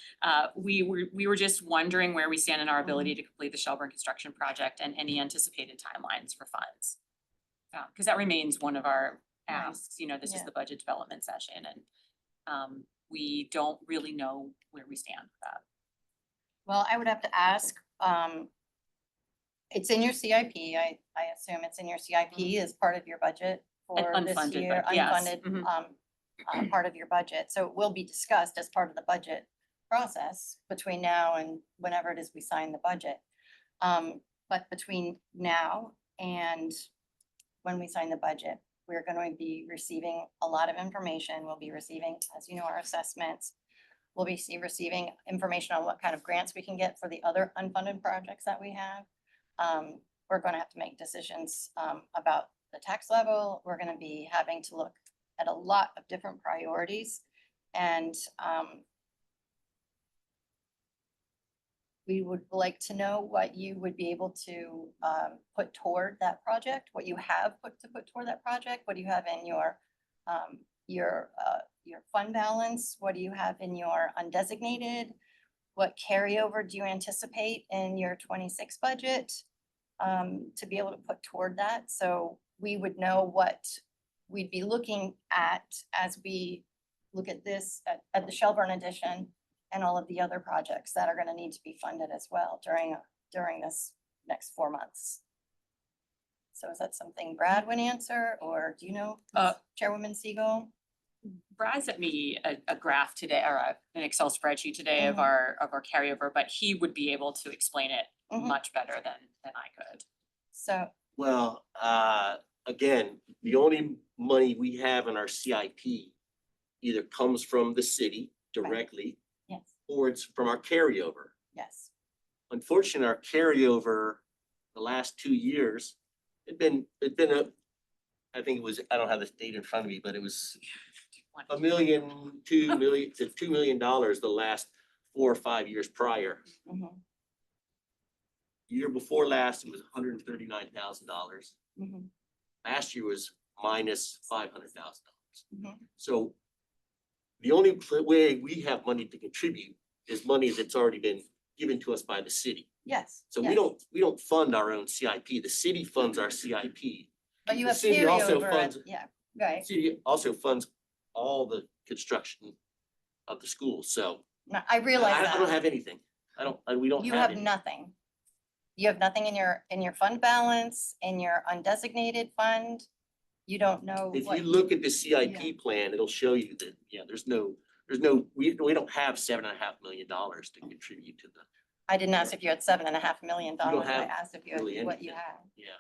[SPEAKER 4] we were just wondering where we stand in our ability to complete the Shelburne construction project and any anticipated timelines for funds. Because that remains one of our
[SPEAKER 1] Right.
[SPEAKER 4] asks, this is
[SPEAKER 1] Yeah.
[SPEAKER 4] the budget development session and we don't really know where we stand with that.
[SPEAKER 1] Well, I would have to ask, it's in your CIP. I assume it's in your CIP as part of your budget for this
[SPEAKER 4] unfunded,
[SPEAKER 1] year.
[SPEAKER 4] but yes,
[SPEAKER 1] Unfunded,
[SPEAKER 4] mhm.
[SPEAKER 1] Part of your budget. So it will be discussed as part of the budget process between now and whenever it is we sign the budget. But between now and when we sign the budget, we're going to be receiving a lot of information. We'll be receiving, as you know, our assessments. We'll be receiving information on what kind of grants we can get for the other unfunded projects that we have. We're going to have to make decisions about the tax level. We're going to be having to look at a lot of different priorities. And we would like to know what you would be able to put toward that project, what you have put toward that project, what do you have in your fund balance, what do you have in your undesignated, what carryover do you anticipate in your 26 budget to be able to put toward that? So we would know what we'd be looking at as we look at this, at the Shelburne addition and all of the other projects that are going to need to be funded as well during this next 4 months. So is that something Brad would answer, or do you know, Chairwoman Siegel?
[SPEAKER 4] Brad sent me a graph today or an Excel spreadsheet today of
[SPEAKER 1] Mhm.
[SPEAKER 4] our carryover, but he would be able to explain it
[SPEAKER 1] Mhm.
[SPEAKER 4] much better than I could.
[SPEAKER 1] So,
[SPEAKER 6] Well, again, the only money we have in our CIP either comes from the city directly
[SPEAKER 1] yes,
[SPEAKER 6] or it's from our carryover.
[SPEAKER 1] yes.
[SPEAKER 6] Unfortunately, our carryover the last 2 years, I think it was, I don't have the date in front of me, but it was $1 million, $2 million to $2 million the last 4 or 5 years prior.
[SPEAKER 1] Mhm,
[SPEAKER 6] Year before last, it was $139,000.
[SPEAKER 1] mhm,
[SPEAKER 6] Last year was minus $500,000.
[SPEAKER 1] mhm.
[SPEAKER 6] So the only way we have money to contribute is money that's already been given to us by the city.
[SPEAKER 1] Yes.
[SPEAKER 6] So
[SPEAKER 1] yes.
[SPEAKER 6] we don't fund our own CIP. The city funds our CIP.
[SPEAKER 1] But you
[SPEAKER 6] the
[SPEAKER 1] have
[SPEAKER 6] city also
[SPEAKER 1] carryover,
[SPEAKER 6] funds-
[SPEAKER 1] yeah, right.
[SPEAKER 6] City also funds all the construction of the school. So
[SPEAKER 1] No, I realize
[SPEAKER 6] I don't
[SPEAKER 1] that.
[SPEAKER 6] have anything. We don't
[SPEAKER 1] You
[SPEAKER 6] have
[SPEAKER 1] have
[SPEAKER 6] any.
[SPEAKER 1] nothing. You have nothing in your fund balance, in your undesignated fund. You don't know
[SPEAKER 6] If
[SPEAKER 1] what.
[SPEAKER 6] you look at the CIP plan, it'll show you that, we don't have $7.5 million to contribute to the,
[SPEAKER 1] I didn't ask if you had $7.5 million. I
[SPEAKER 6] have
[SPEAKER 1] asked if you
[SPEAKER 6] really
[SPEAKER 1] had what you
[SPEAKER 6] anything.
[SPEAKER 1] had.
[SPEAKER 6] yeah.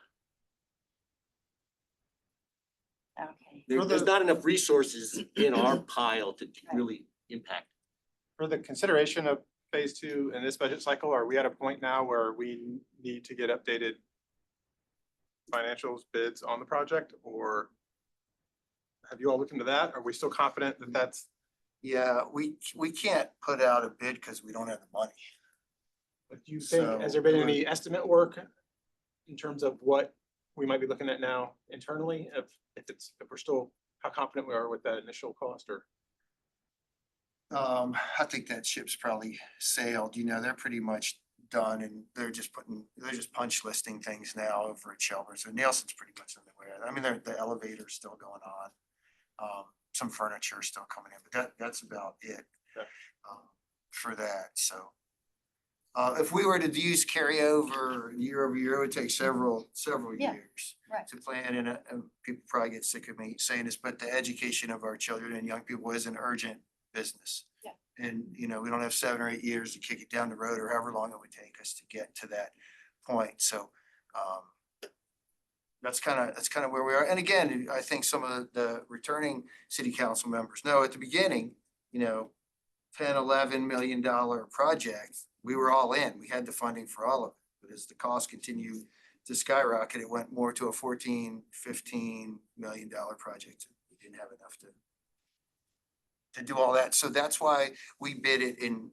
[SPEAKER 1] Okay.
[SPEAKER 6] There's not enough resources in our pile to really impact.
[SPEAKER 5] For the consideration of phase 2 in this budget cycle, are we at a point now where we need to get updated financials bids on the project, or have you all looked into that? Are we still confident that that's,
[SPEAKER 2] Yeah, we can't put out a bid because we don't have the money.
[SPEAKER 5] do you think,
[SPEAKER 2] So,
[SPEAKER 5] has there been
[SPEAKER 2] we're-
[SPEAKER 5] any estimate work in terms of what we might be looking at now internally, if we're still, how confident we are with that initial cost, or?
[SPEAKER 2] I think that ship's probably sailed, they're pretty much done and they're just punch listing things now over at Shelburne. So Nielsen's pretty much underway. I mean, the elevator's still going on. Some furniture is still coming in, but that's about it.
[SPEAKER 5] Okay.
[SPEAKER 2] for that, so. If we were to use carryover year over year, it would take several
[SPEAKER 1] Yeah,
[SPEAKER 2] years
[SPEAKER 1] right.
[SPEAKER 2] to plan, and people probably get sick of me saying this, but the education of our children and young people is an urgent business.
[SPEAKER 1] Yeah.
[SPEAKER 2] And, we don't have 7 or 8 years to kick it down the road or however long it would take us to get to that point, so, that's kind of where we are. And again, I think some of the returning city council members know at the beginning, 10, $11 million project, we were all in. We had the funding for all of it. But as the cost continued to skyrocket, it went more to a 14, $15 million project. We didn't have enough to do all that. So that's why we bid it in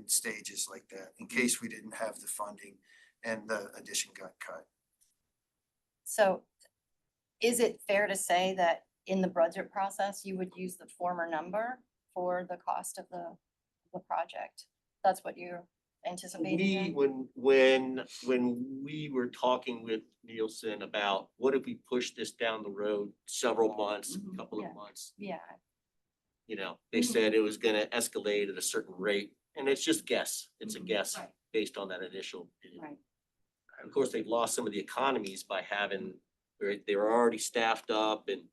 [SPEAKER 2] stages like that, in case we didn't have the funding and the addition got cut.
[SPEAKER 1] So is it fair to say that in the budget process, you would use the former number for the cost of the project? That's what you're anticipating?
[SPEAKER 6] When we were talking with Nielsen about what if we push this down the road several months,
[SPEAKER 1] Mhm.
[SPEAKER 6] a couple
[SPEAKER 1] Yeah.
[SPEAKER 6] of months,
[SPEAKER 1] Yeah,
[SPEAKER 6] they
[SPEAKER 1] Mhm.
[SPEAKER 6] said it was gonna escalate at a certain rate, and it's just guess. It's a
[SPEAKER 1] Mhm.
[SPEAKER 6] guess
[SPEAKER 1] Right.
[SPEAKER 6] based on that initial bid.
[SPEAKER 1] right.
[SPEAKER 6] Of course, they've lost some of the economies by having, they were already staffed up and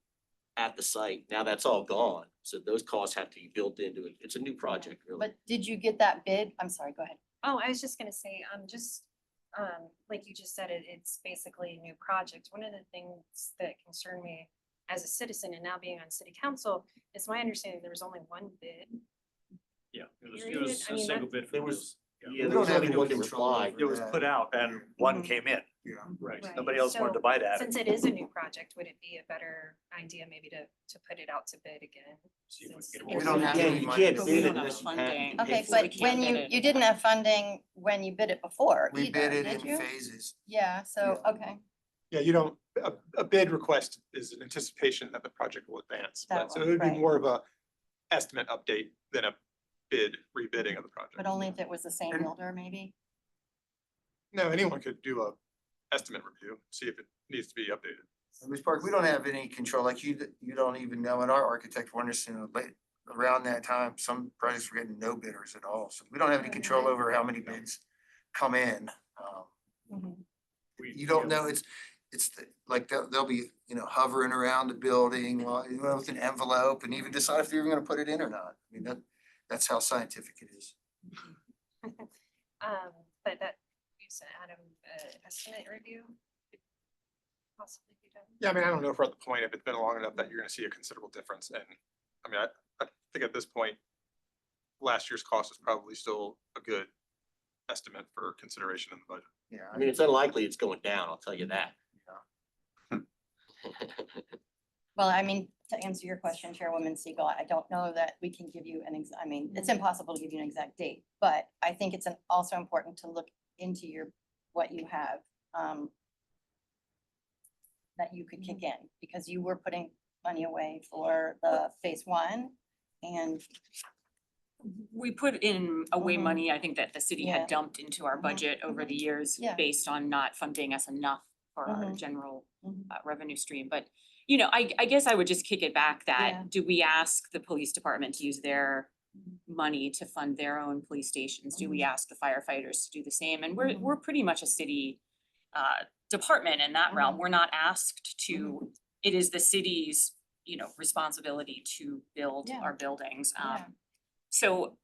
[SPEAKER 6] at the site. Now that's all gone. So those costs have to be built into it. It's a new project, really.
[SPEAKER 1] But did you get that bid? I'm sorry, go ahead.
[SPEAKER 9] Oh, I was just gonna say, like you just said, it's basically a new project. One of the things that concern me as a citizen and now being on city council is my understanding there was only one bid.
[SPEAKER 3] Yeah, it was
[SPEAKER 9] Period.
[SPEAKER 3] a
[SPEAKER 9] I mean,
[SPEAKER 3] single bid.
[SPEAKER 6] There was-
[SPEAKER 3] Yeah.
[SPEAKER 6] Yeah,
[SPEAKER 2] We
[SPEAKER 6] there
[SPEAKER 2] don't
[SPEAKER 6] was
[SPEAKER 2] have
[SPEAKER 6] only
[SPEAKER 2] any
[SPEAKER 6] one that
[SPEAKER 2] control
[SPEAKER 6] replied.
[SPEAKER 2] over
[SPEAKER 3] It was
[SPEAKER 2] that.
[SPEAKER 3] put out and one
[SPEAKER 1] Mhm.
[SPEAKER 3] came in.
[SPEAKER 2] Yeah.
[SPEAKER 3] Right.
[SPEAKER 9] Right.
[SPEAKER 3] Nobody else wanted to buy that.
[SPEAKER 9] Since it is a new project, would it be a better idea maybe to put it out to bid again?
[SPEAKER 3] See if we can
[SPEAKER 9] Since
[SPEAKER 3] get
[SPEAKER 2] We
[SPEAKER 3] more.
[SPEAKER 2] don't have any
[SPEAKER 6] You
[SPEAKER 2] money.
[SPEAKER 6] can't
[SPEAKER 4] But we
[SPEAKER 6] bid
[SPEAKER 4] don't
[SPEAKER 6] it
[SPEAKER 4] have
[SPEAKER 6] unless you have
[SPEAKER 4] funding.
[SPEAKER 6] to
[SPEAKER 1] Okay,
[SPEAKER 6] pay for
[SPEAKER 1] but
[SPEAKER 6] it.
[SPEAKER 4] can't
[SPEAKER 1] when
[SPEAKER 4] bid
[SPEAKER 1] you,
[SPEAKER 4] it.
[SPEAKER 1] you didn't have funding when you bid it before
[SPEAKER 2] We
[SPEAKER 1] either,
[SPEAKER 2] bid it
[SPEAKER 1] did
[SPEAKER 2] in
[SPEAKER 1] you?
[SPEAKER 2] phases.
[SPEAKER 1] Yeah, so,
[SPEAKER 2] Yeah.
[SPEAKER 1] okay,
[SPEAKER 5] Yeah, you don't, a bid request is an anticipation that the project will advance,
[SPEAKER 1] That
[SPEAKER 5] but so
[SPEAKER 1] one,
[SPEAKER 5] it would be
[SPEAKER 1] right.
[SPEAKER 5] more of a estimate update than a bid rebidding of the project.
[SPEAKER 1] but only if it was the same
[SPEAKER 2] And-
[SPEAKER 1] builder, maybe?
[SPEAKER 5] No, anyone could do a estimate review, see if it needs to be updated.
[SPEAKER 2] Ms. Park, we don't have any control, like you don't even know, and our architect warned us, late, around that time, some projects were getting no bidders at all, so we don't have any control over how many bids come in.
[SPEAKER 1] Mhm.
[SPEAKER 2] You don't know, like they'll be, hovering around the building while, with an envelope and even decide if they're even gonna put it in or not. I mean, that's how scientific it is.
[SPEAKER 9] But that, you said, Adam, estimate review? could Possibly be done.
[SPEAKER 5] Yeah, I mean, I don't know if we're at the point, if it's been long enough that you're gonna see a considerable difference, and, I mean, I think at this point, last year's cost is probably still a good estimate for consideration in the budget.
[SPEAKER 2] Yeah.
[SPEAKER 6] I mean, it's unlikely it's going down, I'll tell you that.
[SPEAKER 1] Well, I mean, to answer your question, Chairwoman Siegel, I don't know that we can give you I mean, it's impossible to give you an exact date, but I think it's also important to look into what you have, that you could kick in, because you were putting money away for the phase one, and
[SPEAKER 4] We put in away
[SPEAKER 1] Mhm.
[SPEAKER 4] money, I think that the city
[SPEAKER 1] Yeah.
[SPEAKER 4] had dumped into our
[SPEAKER 1] Mhm.
[SPEAKER 4] budget over the years
[SPEAKER 1] Yeah.
[SPEAKER 4] based on not funding us enough for our
[SPEAKER 1] Mhm.
[SPEAKER 4] general
[SPEAKER 1] Mhm.
[SPEAKER 4] revenue stream. But, I guess I would just kick it back
[SPEAKER 1] Yeah.
[SPEAKER 4] that, do we ask the police department to use their money to fund their own police stations? Do we ask the firefighters to do the same? And
[SPEAKER 1] Mhm.
[SPEAKER 4] we're pretty much a city department in that realm.
[SPEAKER 1] Mhm.
[SPEAKER 4] We're not asked to, it is the city's, responsibility to build
[SPEAKER 1] Yeah.
[SPEAKER 4] our buildings.
[SPEAKER 1] Yeah.
[SPEAKER 4] So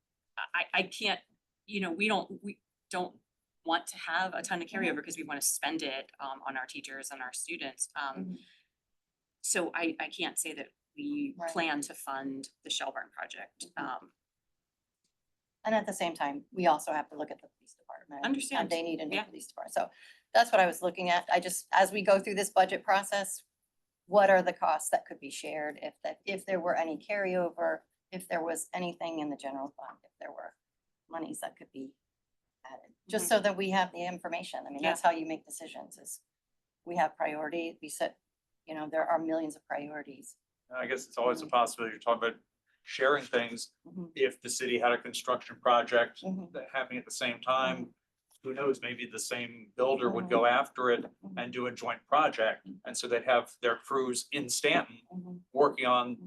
[SPEAKER 4] I can't, we don't want to have a ton of carryover because we want to spend it on our teachers and our students.
[SPEAKER 1] Mhm.
[SPEAKER 4] So I can't say that we
[SPEAKER 1] Right.
[SPEAKER 4] plan to fund the Shelburne project.
[SPEAKER 1] And at the same time, we also have to look at the police department.
[SPEAKER 4] Understand.
[SPEAKER 1] And they need a new
[SPEAKER 4] Yeah.
[SPEAKER 1] police department. So that's what I was looking at. As we go through this budget process, what are the costs that could be shared if there were any carryover, if there was anything in the general fund, if there were monies that could be added, just so that we have the information. I mean, that's how you make decisions is we have priority, we set, there are millions of priorities.
[SPEAKER 3] I guess it's always a possibility. You're talking about sharing things.
[SPEAKER 1] Mhm.
[SPEAKER 3] If the city had a construction project
[SPEAKER 1] Mhm.
[SPEAKER 3] that happening at the same time, who knows, maybe the same builder would go after it and do a joint project. And so they'd have their crews in Stanton working on,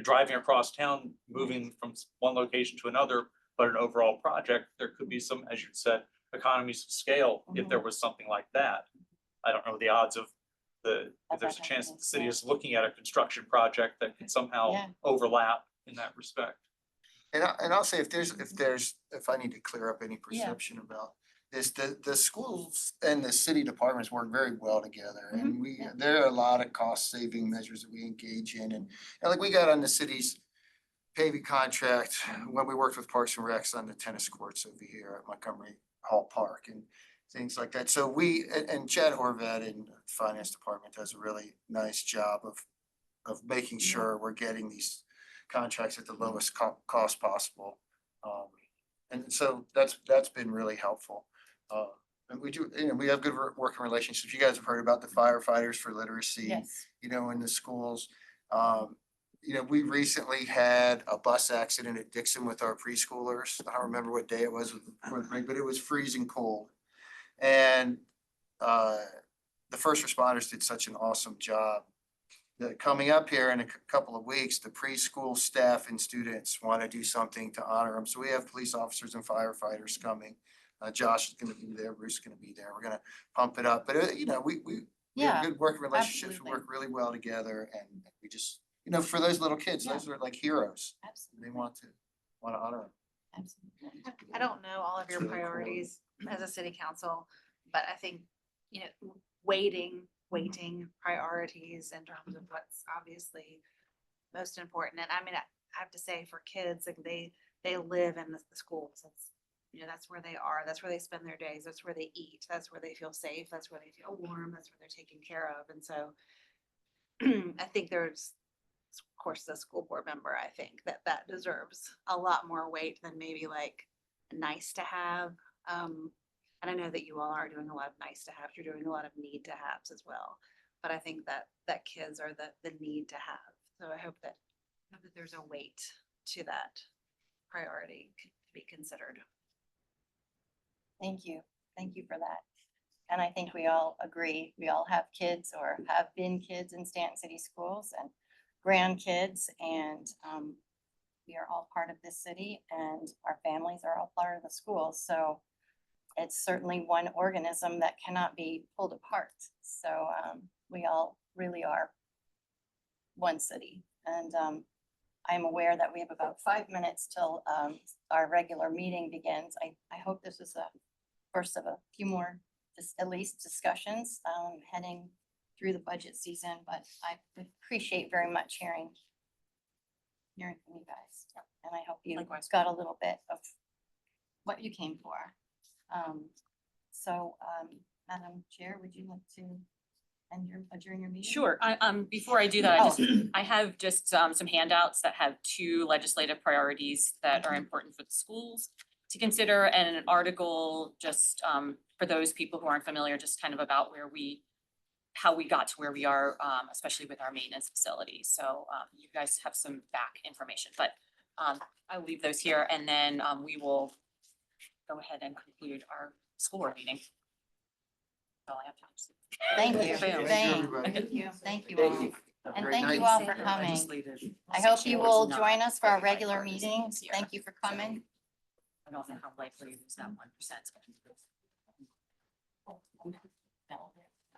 [SPEAKER 3] driving across town, moving from one location to another, but an overall project, there could be some, as you said, economies of scale if there was something like that. I don't know the odds of if there's a chance that the city is looking at a construction project that could somehow
[SPEAKER 1] Yeah.
[SPEAKER 3] overlap in that respect.
[SPEAKER 2] And I'll say if I need to clear up any perception about this, the schools and the city departments work very well together. And there are a lot of cost saving measures that we engage in. And like we got on the city's paving contract when we worked with Parks and Recs on the tennis courts over here at Montgomery Hall Park and things like that. So and Chad Horvat in the finance department does a really nice job of making sure we're getting these contracts at the lowest cost possible. And so that's been really helpful. And we have good working relationships. You guys have heard about the firefighters for literacy,
[SPEAKER 1] Yes.
[SPEAKER 2] in the schools. We recently had a bus accident at Dixon with our preschoolers. I don't remember what day it was, but it was freezing cold. And the first responders did such an awesome job. Coming up here in a couple of weeks, the preschool staff and students want to do something to honor them. So we have police officers and firefighters coming. Josh is going to be there. Bruce is going to be there. We're going to pump it up. But we have good working relationships.
[SPEAKER 1] absolutely.
[SPEAKER 2] We work really well together, and we just for those little kids,
[SPEAKER 1] Yeah.
[SPEAKER 2] those are like heroes.
[SPEAKER 1] Absolutely.
[SPEAKER 2] They want to honor them.
[SPEAKER 1] Absolutely.
[SPEAKER 8] I don't know all of your
[SPEAKER 2] It's really cool.
[SPEAKER 8] priorities as a city council, but I think, weighting priorities in terms of what's obviously most important. And I mean, I have to say for kids, like they live in the schools. It's, that's where they are. That's where they spend their days. That's where they eat. That's where they feel safe. That's where they feel warm. That's where they're taken care of. And so I think there's, of course, the school board member, I think that deserves a lot more weight than maybe like nice to have. And I know that you all are doing a lot of nice to have, you're doing a lot of need to haves as well. But I think that kids are the need to have. So I hope that there's a weight to that priority to be considered.
[SPEAKER 1] Thank you. Thank you for that. And I think we all agree, we all have kids or have been kids in Stanton City Schools and grandkids, and we are all part of this city and our families are all part of the schools. So it's certainly one organism that cannot be pulled apart. So we all really are one city. And I'm aware that we have about 5 minutes till our regular meeting begins. I hope this is a first of a few more, at least discussions heading through the budget season, but I appreciate very much hearing from you guys. And I hope you
[SPEAKER 4] Likewise.
[SPEAKER 1] got a little bit of what you came for. Madam Chair, would you like to adjourn your meeting?
[SPEAKER 4] Sure. Before I do that, I have just some handouts that have 2 legislative priorities that are important for the schools to consider, and an article just for those people who aren't familiar, just kind of about how we got to where we are, especially with our maintenance facility. So you guys have some back information, but I'll leave those here, and then we will go ahead and conclude our school board meeting. That's all I have time to say.
[SPEAKER 1] Thank you.
[SPEAKER 4] Boom.
[SPEAKER 1] Thank you. Thank you all.
[SPEAKER 2] Have a
[SPEAKER 1] And
[SPEAKER 2] great
[SPEAKER 1] thank you
[SPEAKER 2] night.
[SPEAKER 1] all for coming. I hope you will join us for our regular meeting. Thank you for coming.
[SPEAKER 4] I don't know how likely it is that 1%.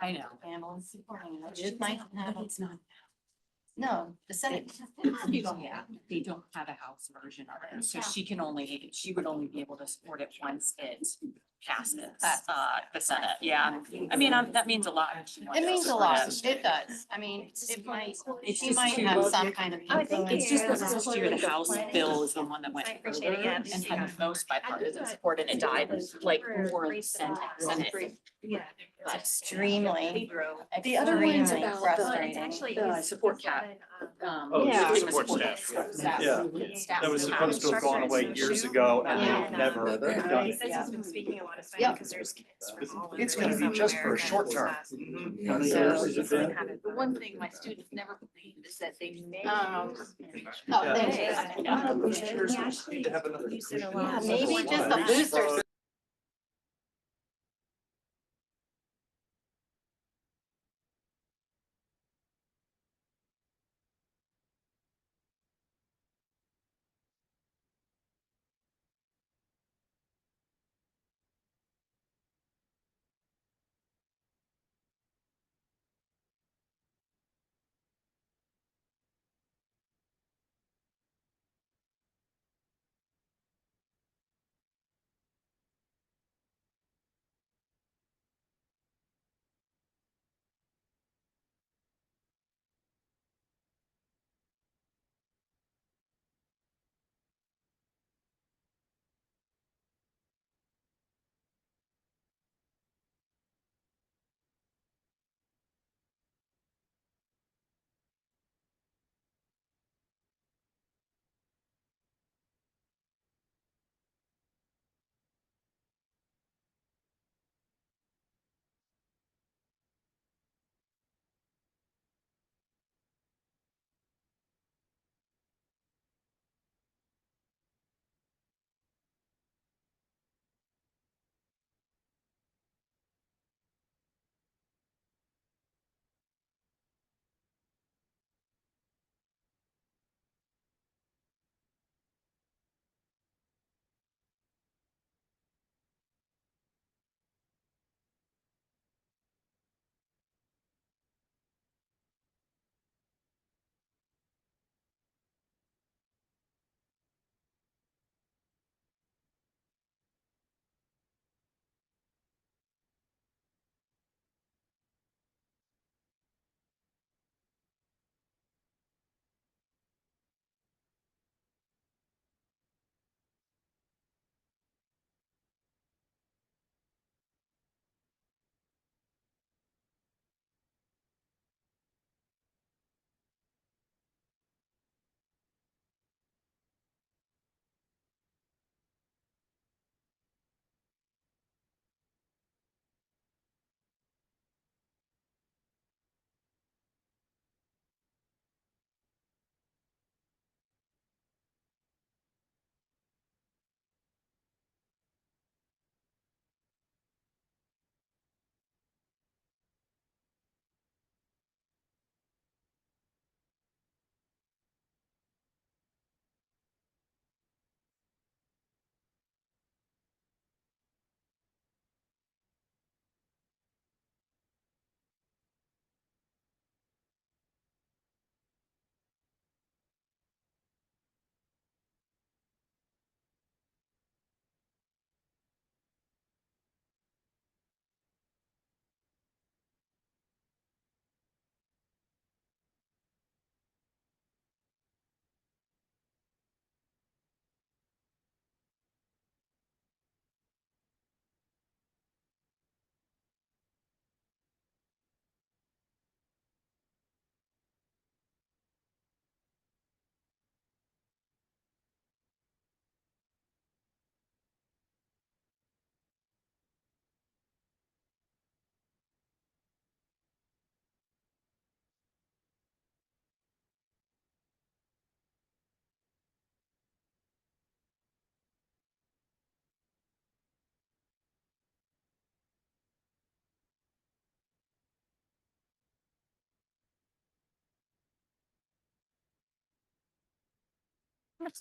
[SPEAKER 4] I know.
[SPEAKER 1] Families supporting it. It's nice to have.
[SPEAKER 4] It's not.
[SPEAKER 1] No, the Senate.
[SPEAKER 4] Yeah, they don't have a House version of it, so she would only be able to support it once it passes, the Senate, yeah. I mean, that means a lot.
[SPEAKER 1] It means a lot. It does. I mean, it might, she might have some kind of influence.
[SPEAKER 4] It's just that last year, the House bill is the one that went
[SPEAKER 9] I appreciate it,
[SPEAKER 4] further
[SPEAKER 9] yeah.
[SPEAKER 4] and had the most bipartisan support, and it died like before the Senate.
[SPEAKER 9] Yeah.
[SPEAKER 1] Extremely,
[SPEAKER 10] The other one's
[SPEAKER 1] extremely
[SPEAKER 10] about
[SPEAKER 1] frustrating.
[SPEAKER 4] The support cap.
[SPEAKER 3] Oh,
[SPEAKER 1] Yeah.
[SPEAKER 3] support staff. Yeah, that was supposed to have gone away years ago and
[SPEAKER 1] Yeah.
[SPEAKER 3] they've never done it.
[SPEAKER 9] This has been speaking a lot of Spanish
[SPEAKER 1] Yep.
[SPEAKER 9] because there's kids from all over.
[SPEAKER 2] It's gonna be just for a short term.
[SPEAKER 3] How many years has it been?
[SPEAKER 8] The one thing my students never believe is that they may.
[SPEAKER 1] Oh,
[SPEAKER 3] Yeah.
[SPEAKER 1] thank you.
[SPEAKER 3] Need to have another-
[SPEAKER 9] You said a lot.
[SPEAKER 1] Yeah, maybe just a booster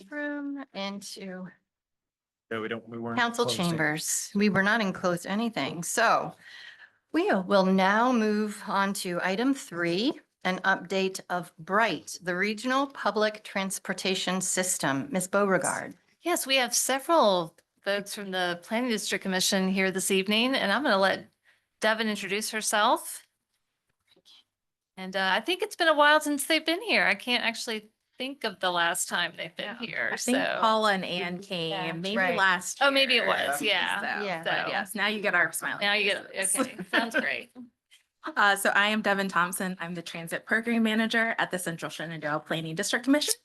[SPEAKER 1] room into
[SPEAKER 5] No, we weren't.
[SPEAKER 1] council
[SPEAKER 5] closing.
[SPEAKER 1] chambers. We were not enclosed anything, so we will now move on to item 3, an update of Bright, the regional public transportation system. Ms. Beauregard.
[SPEAKER 10] Yes, we have several folks from the Planning District Commission here this evening, and I'm going to let Devin introduce herself. And I think it's been a while since they've been here. I can't actually think of the last time they've been here,
[SPEAKER 11] I think
[SPEAKER 10] so.
[SPEAKER 11] Paula and Ann came maybe
[SPEAKER 1] right.
[SPEAKER 11] last.
[SPEAKER 10] Oh, maybe it
[SPEAKER 11] year.
[SPEAKER 10] was, yeah.
[SPEAKER 11] So,
[SPEAKER 1] Yeah.
[SPEAKER 11] but
[SPEAKER 10] So-
[SPEAKER 11] yes, now you get our smiling.
[SPEAKER 10] Now you get,
[SPEAKER 11] faces.
[SPEAKER 10] okay, sounds great.
[SPEAKER 11] So I am Devin Thompson. I'm the Transit Program Manager at the Central Shenandoah Planning District Commission.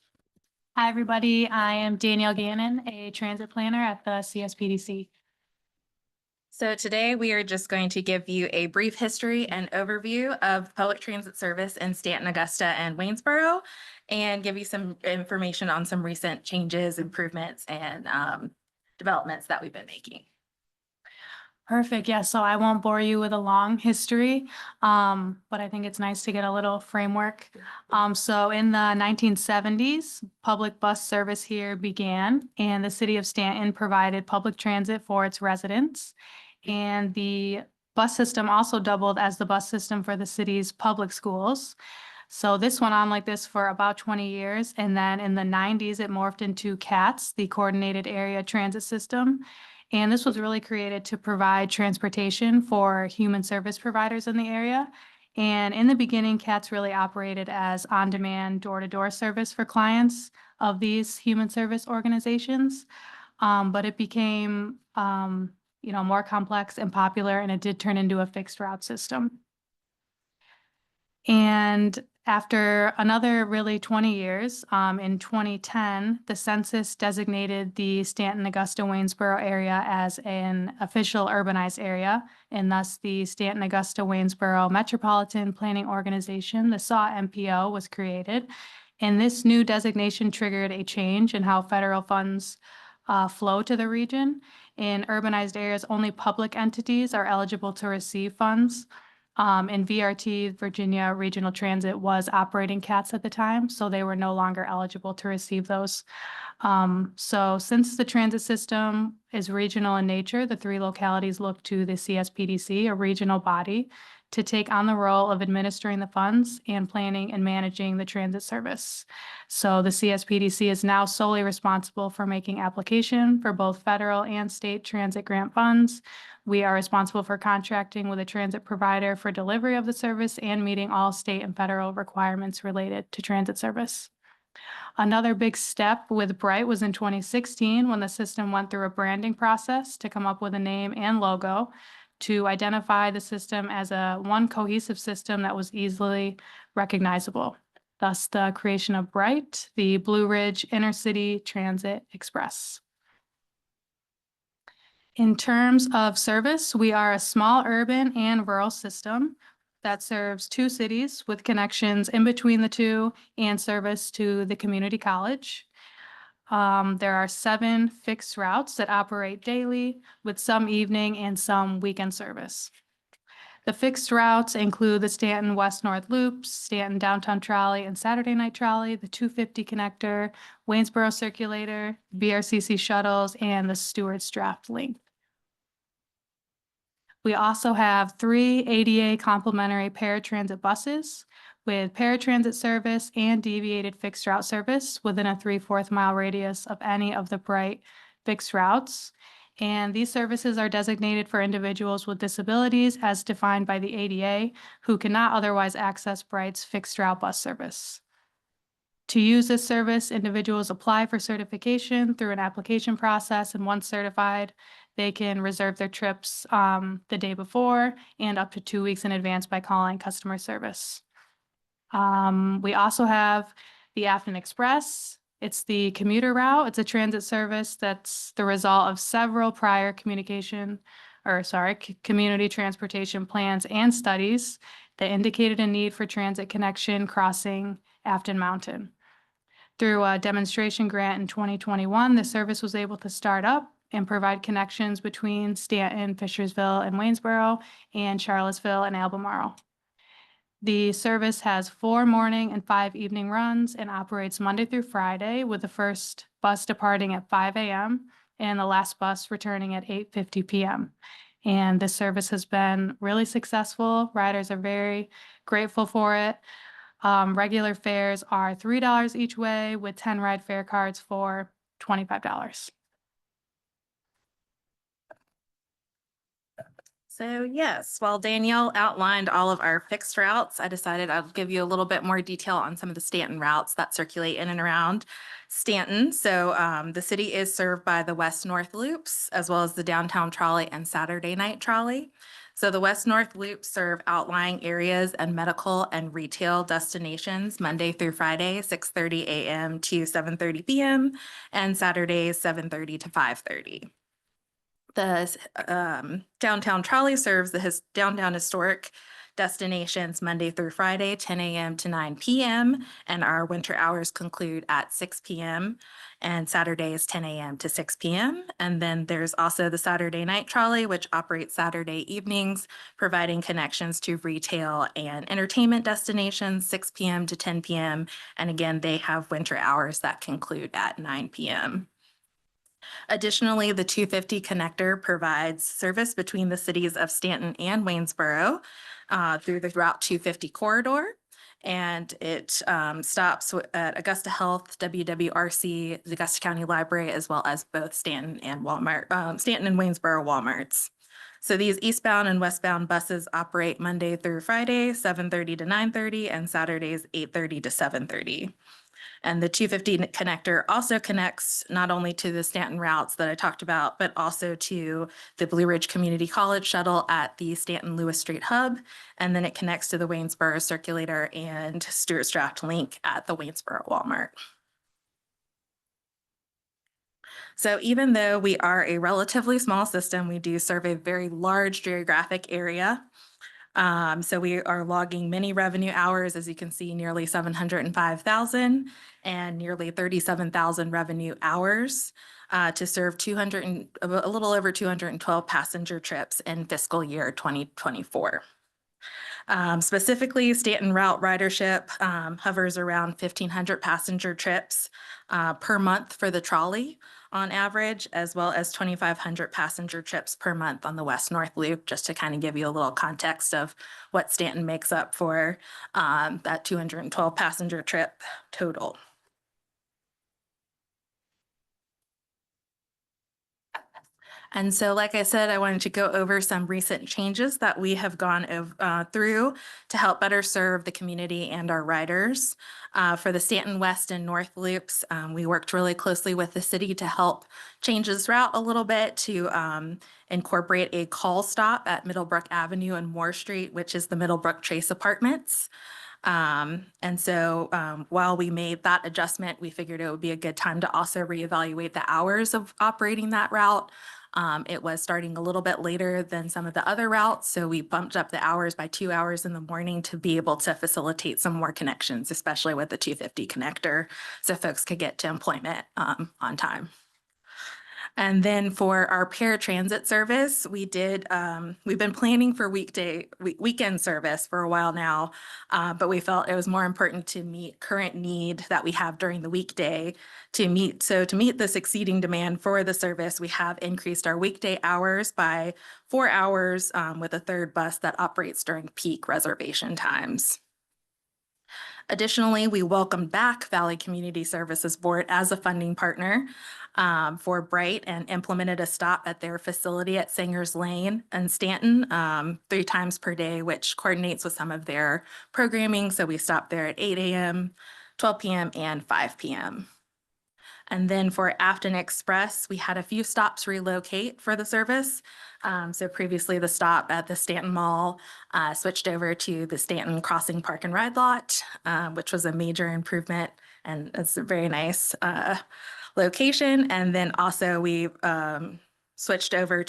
[SPEAKER 12] Hi, everybody. I am Danielle Gannon, a transit planner at the CSPDC.
[SPEAKER 11] So today we are just going to give you a brief history and overview of public transit service in Staunton, Augusta, and Waynesboro, and give you some information on some recent changes, improvements, and developments that we've been making.
[SPEAKER 12] Perfect. Yeah, so I won't bore you with a long history, but I think it's nice to get a little framework. So in the 1970s, public bus service here began, and the city of Staunton provided public transit for its residents. And the bus system also doubled as the bus system for the city's public schools. So this went on like this for about 20 years. And then in the 90s, it morphed into CATS, the Coordinated Area Transit System. And this was really created to provide transportation for human service providers in the area. And in the beginning, CATS really operated as on-demand, door-to-door service for clients of these human service organizations. But it became, more complex and popular, and it did turn into a fixed route system. And after another really 20 years, in 2010, the census designated the Staunton, Augusta, Waynesboro area as an official urbanized area, and thus the Staunton, Augusta, Waynesboro Metropolitan Planning Organization, the SAW MPO, was created. And this new designation triggered a change in how federal funds flow to the region. In urbanized areas, only public entities are eligible to receive funds. In VRT, Virginia Regional Transit was operating CATS at the time, so they were no longer eligible to receive those. So since the transit system is regional in nature, the 3 localities look to the CSPDC, a regional body, to take on the role of administering the funds and planning and managing the transit service. So the CSPDC is now solely responsible for making application for both federal and state transit grant funds. We are responsible for contracting with a transit provider for delivery of the service and meeting all state and federal requirements related to transit service. Another big step with Bright was in 2016 when the system went through a branding process to come up with a name and logo to identify the system as one cohesive system that was easily recognizable. Thus the creation of Bright, the Blue Ridge Intercity Transit Express. In terms of service, we are a small urban and rural system that serves 2 cities with connections in between the 2 and service to the community college. There are 7 fixed routes that operate daily with some evening and some weekend service. The fixed routes include the Staunton West-North Loops, Staunton Downtown Trolley and Saturday Night Trolley, the 250 Connector, Waynesboro Circulator, BRCC Shuttles, and the Stewart's Draft Link. We also have 3 ADA complimentary paratransit buses with paratransit service and deviated fixed route service within a 3/4 mile radius of any of the Bright fixed routes. And these services are designated for individuals with disabilities as defined by the ADA who cannot otherwise access Bright's fixed route bus service. To use this service, individuals apply for certification through an application process, and once certified, they can reserve their trips the day before and up to 2 weeks in advance by calling customer service. We also have the Afton Express. It's the commuter route. It's a transit service that's the result of several prior community transportation plans and studies that indicated a need for transit connection crossing Afton Mountain. Through a demonstration grant in 2021, the service was able to start up and provide connections between Staunton, Fishersville, and Waynesboro, and Charlottesville and Albemarle. The service has 4 morning and 5 evening runs and operates Monday through Friday, with the first bus departing at 5 a.m. and the last bus returning at 8:50 p.m. And this service has been really successful. Riders are very grateful for it. Regular fares are $3 each way, with 10 ride fare cards for $25.
[SPEAKER 11] So yes, while Danielle outlined all of our fixed routes, I decided I'd give you a little bit more detail on some of the Staunton routes that circulate in and around Staunton. So the city is served by the West North Loops, as well as the Downtown Trolley and Saturday Night Trolley. So the West North Loops serve outlying areas and medical and retail destinations Monday through Friday, 6:30 a.m. to 7:30 p.m. and Saturdays, 7:30 to 5:30. The Downtown Trolley serves the downtown historic destinations Monday through Friday, 10 a.m. to 9 p.m. And our winter hours conclude at 6 p.m. and Saturdays, 10 a.m. to 6 p.m. And then there's also the Saturday Night Trolley, which operates Saturday evenings, providing connections to retail and entertainment destinations, 6 p.m. to 10 p.m. And again, they have winter hours that conclude at 9 p.m. Additionally, the 250 connector provides service between the cities of Staunton and Waynesboro through the Route 250 corridor. And it stops at Augusta Health, WWRC, the Augusta County Library, as well as both Staunton and Walmart, Staunton and Waynesboro Walmarts. So these eastbound and westbound buses operate Monday through Friday, 7:30 to 9:30, and Saturdays, 8:30 to 7:30. And the 250 connector also connects not only to the Staunton routes that I talked about, but also to the Blue Ridge Community College shuttle at the Staunton Lewis Street Hub. And then it connects to the Waynesboro Circulator and Stuarts Draft Link at the Waynesboro Walmart. So even though we are a relatively small system, we do serve a very large geographic area. So we are logging many revenue hours, as you can see, nearly 705,000 and nearly 37,000 revenue hours to serve a little over 212 passenger trips in fiscal year 2024. Specifically, Staunton route ridership hovers around 1,500 passenger trips per month for the trolley on average, as well as 2,500 passenger trips per month on the West North Loop, just to kind of give you a little context of what Staunton makes up for that 212 passenger trip total. And so, like I said, I wanted to go over some recent changes that we have gone through to help better serve the community and our riders. For the Staunton West and North Loops, we worked really closely with the city to help change this route a little bit to incorporate a call stop at Middlebrook Avenue and Moore Street, which is the Middlebrook Chase Apartments. And so while we made that adjustment, we figured it would be a good time to also reevaluate the hours of operating that route. It was starting a little bit later than some of the other routes, so we bumped up the hours by 2 hours in the morning to be able to facilitate some more connections, especially with the 250 connector, so folks could get to employment on time. And then for our paratransit service, we've been planning for weekend service for a while now, but we felt it was more important to meet current need that we have during the weekday to meet this exceeding demand for the service, we have increased our weekday hours by 4 hours with a third bus that operates during peak reservation times. Additionally, we welcomed back Valley Community Services Board as a funding partner for Bright and implemented a stop at their facility at Singers Lane and Staunton 3 times per day, which coordinates with some of their programming. So we stopped there at 8 a.m., 12 p.m., and 5 p.m. And then for Afton Express, we had a few stops relocate for the service. So previously the stop at the Staunton Mall switched over to the Staunton Crossing Park and Ride Lot, which was a major improvement, and it's a very nice location. And then also we switched over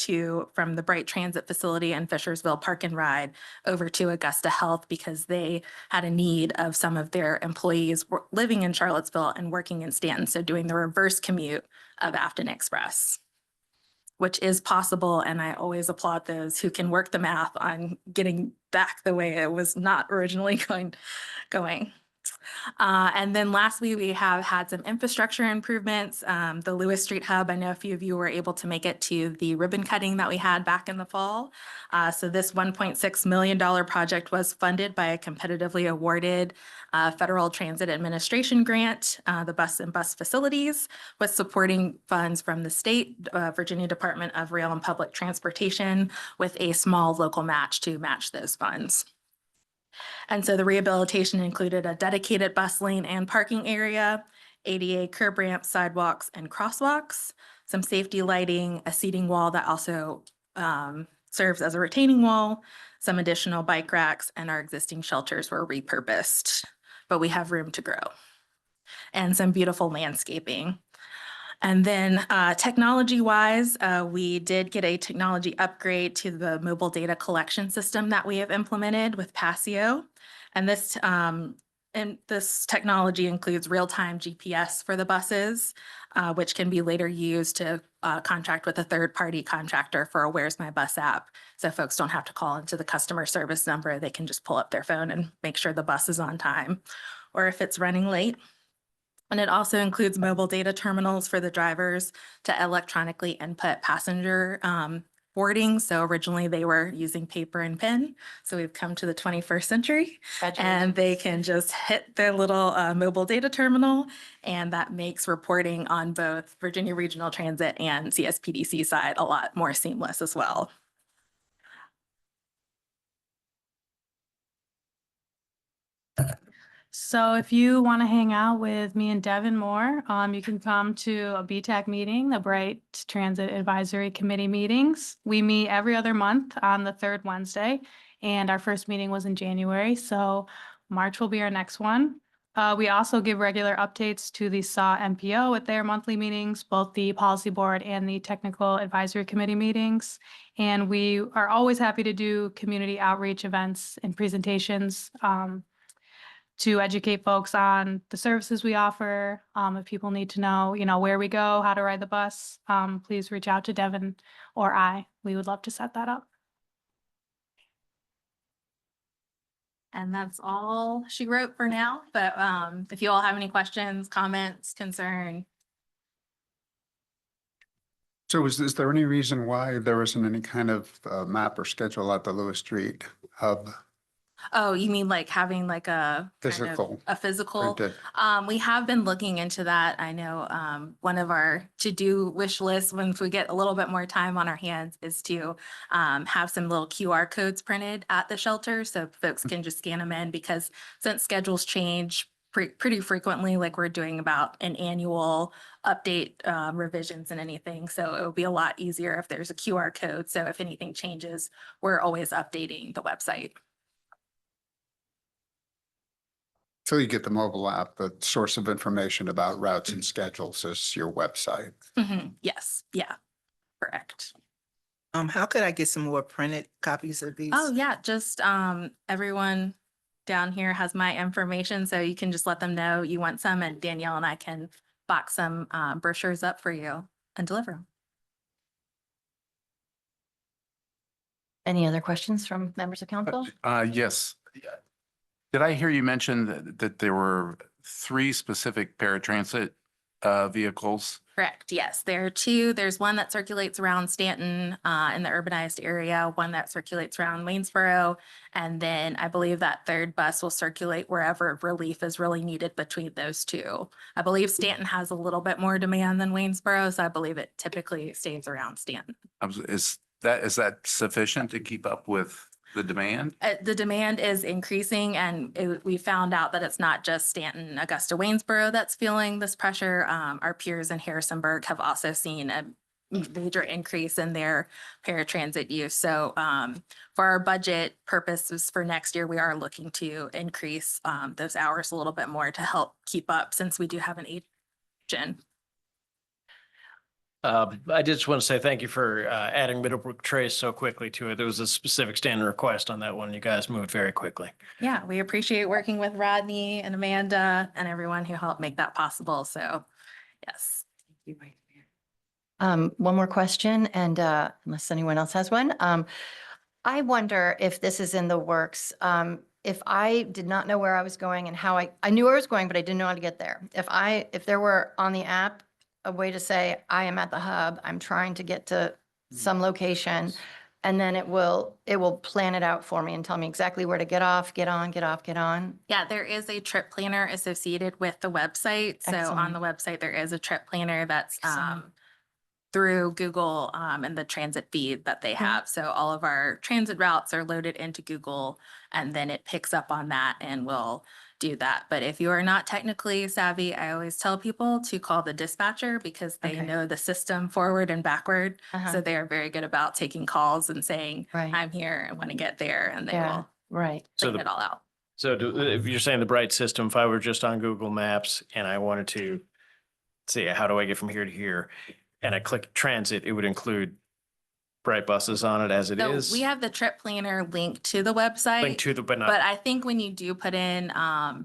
[SPEAKER 11] from the Bright Transit facility in Fishersville Park and Ride over to Augusta Health because they had a need of some of their employees living in Charlottesville and working in Staunton, so doing the reverse commute of Afton Express. which is possible. And I always applaud those who can work the math on getting back the way it was not originally going. And then lastly, we have had some infrastructure improvements. The Lewis Street Hub, I know a few of you were able to make it to the ribbon cutting that we had back in the fall. So this $1.6 million project was funded by a competitively awarded Federal Transit Administration grant, the bus and bus facilities, with supporting funds from the state, Virginia Department of Rail and Public Transportation, with a small local match to match those funds. And so the rehabilitation included a dedicated bus lane and parking area, ADA curb ramps, sidewalks, and crosswalks, some safety lighting, a seating wall that also serves as a retaining wall, some additional bike racks, and our existing shelters were repurposed, but we have room to grow, and some beautiful landscaping. And then technology-wise, we did get a technology upgrade to the mobile data collection system that we have implemented with Passio. And this technology includes real-time GPS for the buses, which can be later used to contract with a third-party contractor for a Where's My Bus app. So folks don't have to call into the customer service number. They can just pull up their phone and make sure the bus is on time, or if it's running late. And it also includes mobile data terminals for the drivers to electronically input passenger boarding. So originally they were using paper and pen. So we've come to the 21st century and they can just hit their little mobile data terminal, and that makes reporting on both Virginia Regional Transit and CSPDC side a lot more seamless as well.
[SPEAKER 12] So if you want to hang out with me and Devin more, you can come to a BTAC meeting, the Bright Transit Advisory Committee meetings. We meet every other month on the third Wednesday, and our first meeting was in January, so March will be our next one. We also give regular updates to the SAW MPO at their monthly meetings, both the Policy Board and the Technical Advisory Committee meetings. And we are always happy to do community outreach events and presentations to educate folks on the services we offer. If people need to know, where we go, how to ride the bus, please reach out to Devin or I. We would love to set that up.
[SPEAKER 11] And that's all she wrote for now. But if you all have any questions, comments, concern.
[SPEAKER 13] So is there any reason why there isn't any kind of map or schedule at the Lewis Street Hub?
[SPEAKER 11] Oh, you mean like having like a
[SPEAKER 13] Physical.
[SPEAKER 11] a physical?
[SPEAKER 13] Printed.
[SPEAKER 11] We have been looking into that. I know one of our to-do wish lists, once we get a little bit more time on our hands, is to have some little QR codes printed at the shelter so folks can just scan them in, because since schedules change pretty frequently, like we're doing about an annual update, revisions and anything. So it will be a lot easier if there's a QR code. So if anything changes, we're always updating the website.
[SPEAKER 13] So you get the mobile app, the source of information about routes and schedules is your website.
[SPEAKER 11] Yes, yeah, correct.
[SPEAKER 14] How could I get some more printed copies of these?
[SPEAKER 11] Oh, yeah, just everyone down here has my information, so you can just let them know you want some, and Danielle and I can box some brochures up for you and deliver them.
[SPEAKER 1] Any other questions from members of council?
[SPEAKER 15] Yes. Did I hear you mention that there were 3 specific paratransit vehicles?
[SPEAKER 11] Correct, yes. There are 2. There's one that circulates around Staunton in the urbanized area, one that circulates around Waynesboro, and then I believe that third bus will circulate wherever relief is really needed between those 2. I believe Staunton has a little bit more demand than Waynesboro, so I believe it typically stays around Staunton.
[SPEAKER 15] Is that sufficient to keep up with the demand?
[SPEAKER 11] The demand is increasing, and we found out that it's not just Staunton, Augusta, Waynesboro that's feeling this pressure. Our peers in Harrisonburg have also seen a major increase in their paratransit use. So for our budget purposes for next year, we are looking to increase those hours a little bit more to help keep up, since we do have an agent.
[SPEAKER 16] I just want to say thank you for adding Middlebrook Trace so quickly to it. There was a specific standing request on that one. You guys moved very quickly.
[SPEAKER 11] Yeah, we appreciate working with Rodney and Amanda and everyone who helped make that possible. So, yes.
[SPEAKER 1] One more question, and unless anyone else has one. I wonder if this is in the works. If I did not know where I was going and how I knew where I was going, but I didn't know how to get there. If there were on the app a way to say, I am at the hub, I'm trying to get to some location, and then it will plan it out for me and tell me exactly where to get off, get on, get off, get on.
[SPEAKER 11] Yeah, there is a trip planner associated with the website. So on the website, there is a trip planner that's
[SPEAKER 1] Excellent.
[SPEAKER 11] through Google and the transit feed that they have. So all of our transit routes are loaded into Google, and then it picks up on that and will do that. But if you are not technically savvy, I always tell people to call the dispatcher because they
[SPEAKER 1] Okay.
[SPEAKER 11] know the system forward and backward.
[SPEAKER 1] Uh-huh.
[SPEAKER 11] So they are very good about taking calls and saying,
[SPEAKER 1] Right.
[SPEAKER 11] I'm here, I want to get there, and they
[SPEAKER 1] Yeah,
[SPEAKER 11] will
[SPEAKER 1] right.
[SPEAKER 16] So
[SPEAKER 11] plan it all out.
[SPEAKER 16] So if you're saying the Bright system, if I were just on Google Maps and I wanted to see how do I get from here to here? And I click transit, it would include Bright buses on it as it
[SPEAKER 11] So
[SPEAKER 16] is.
[SPEAKER 11] we have the trip planner linked to the website.
[SPEAKER 16] Link to the, but
[SPEAKER 11] But
[SPEAKER 16] not,
[SPEAKER 11] I think when you do put in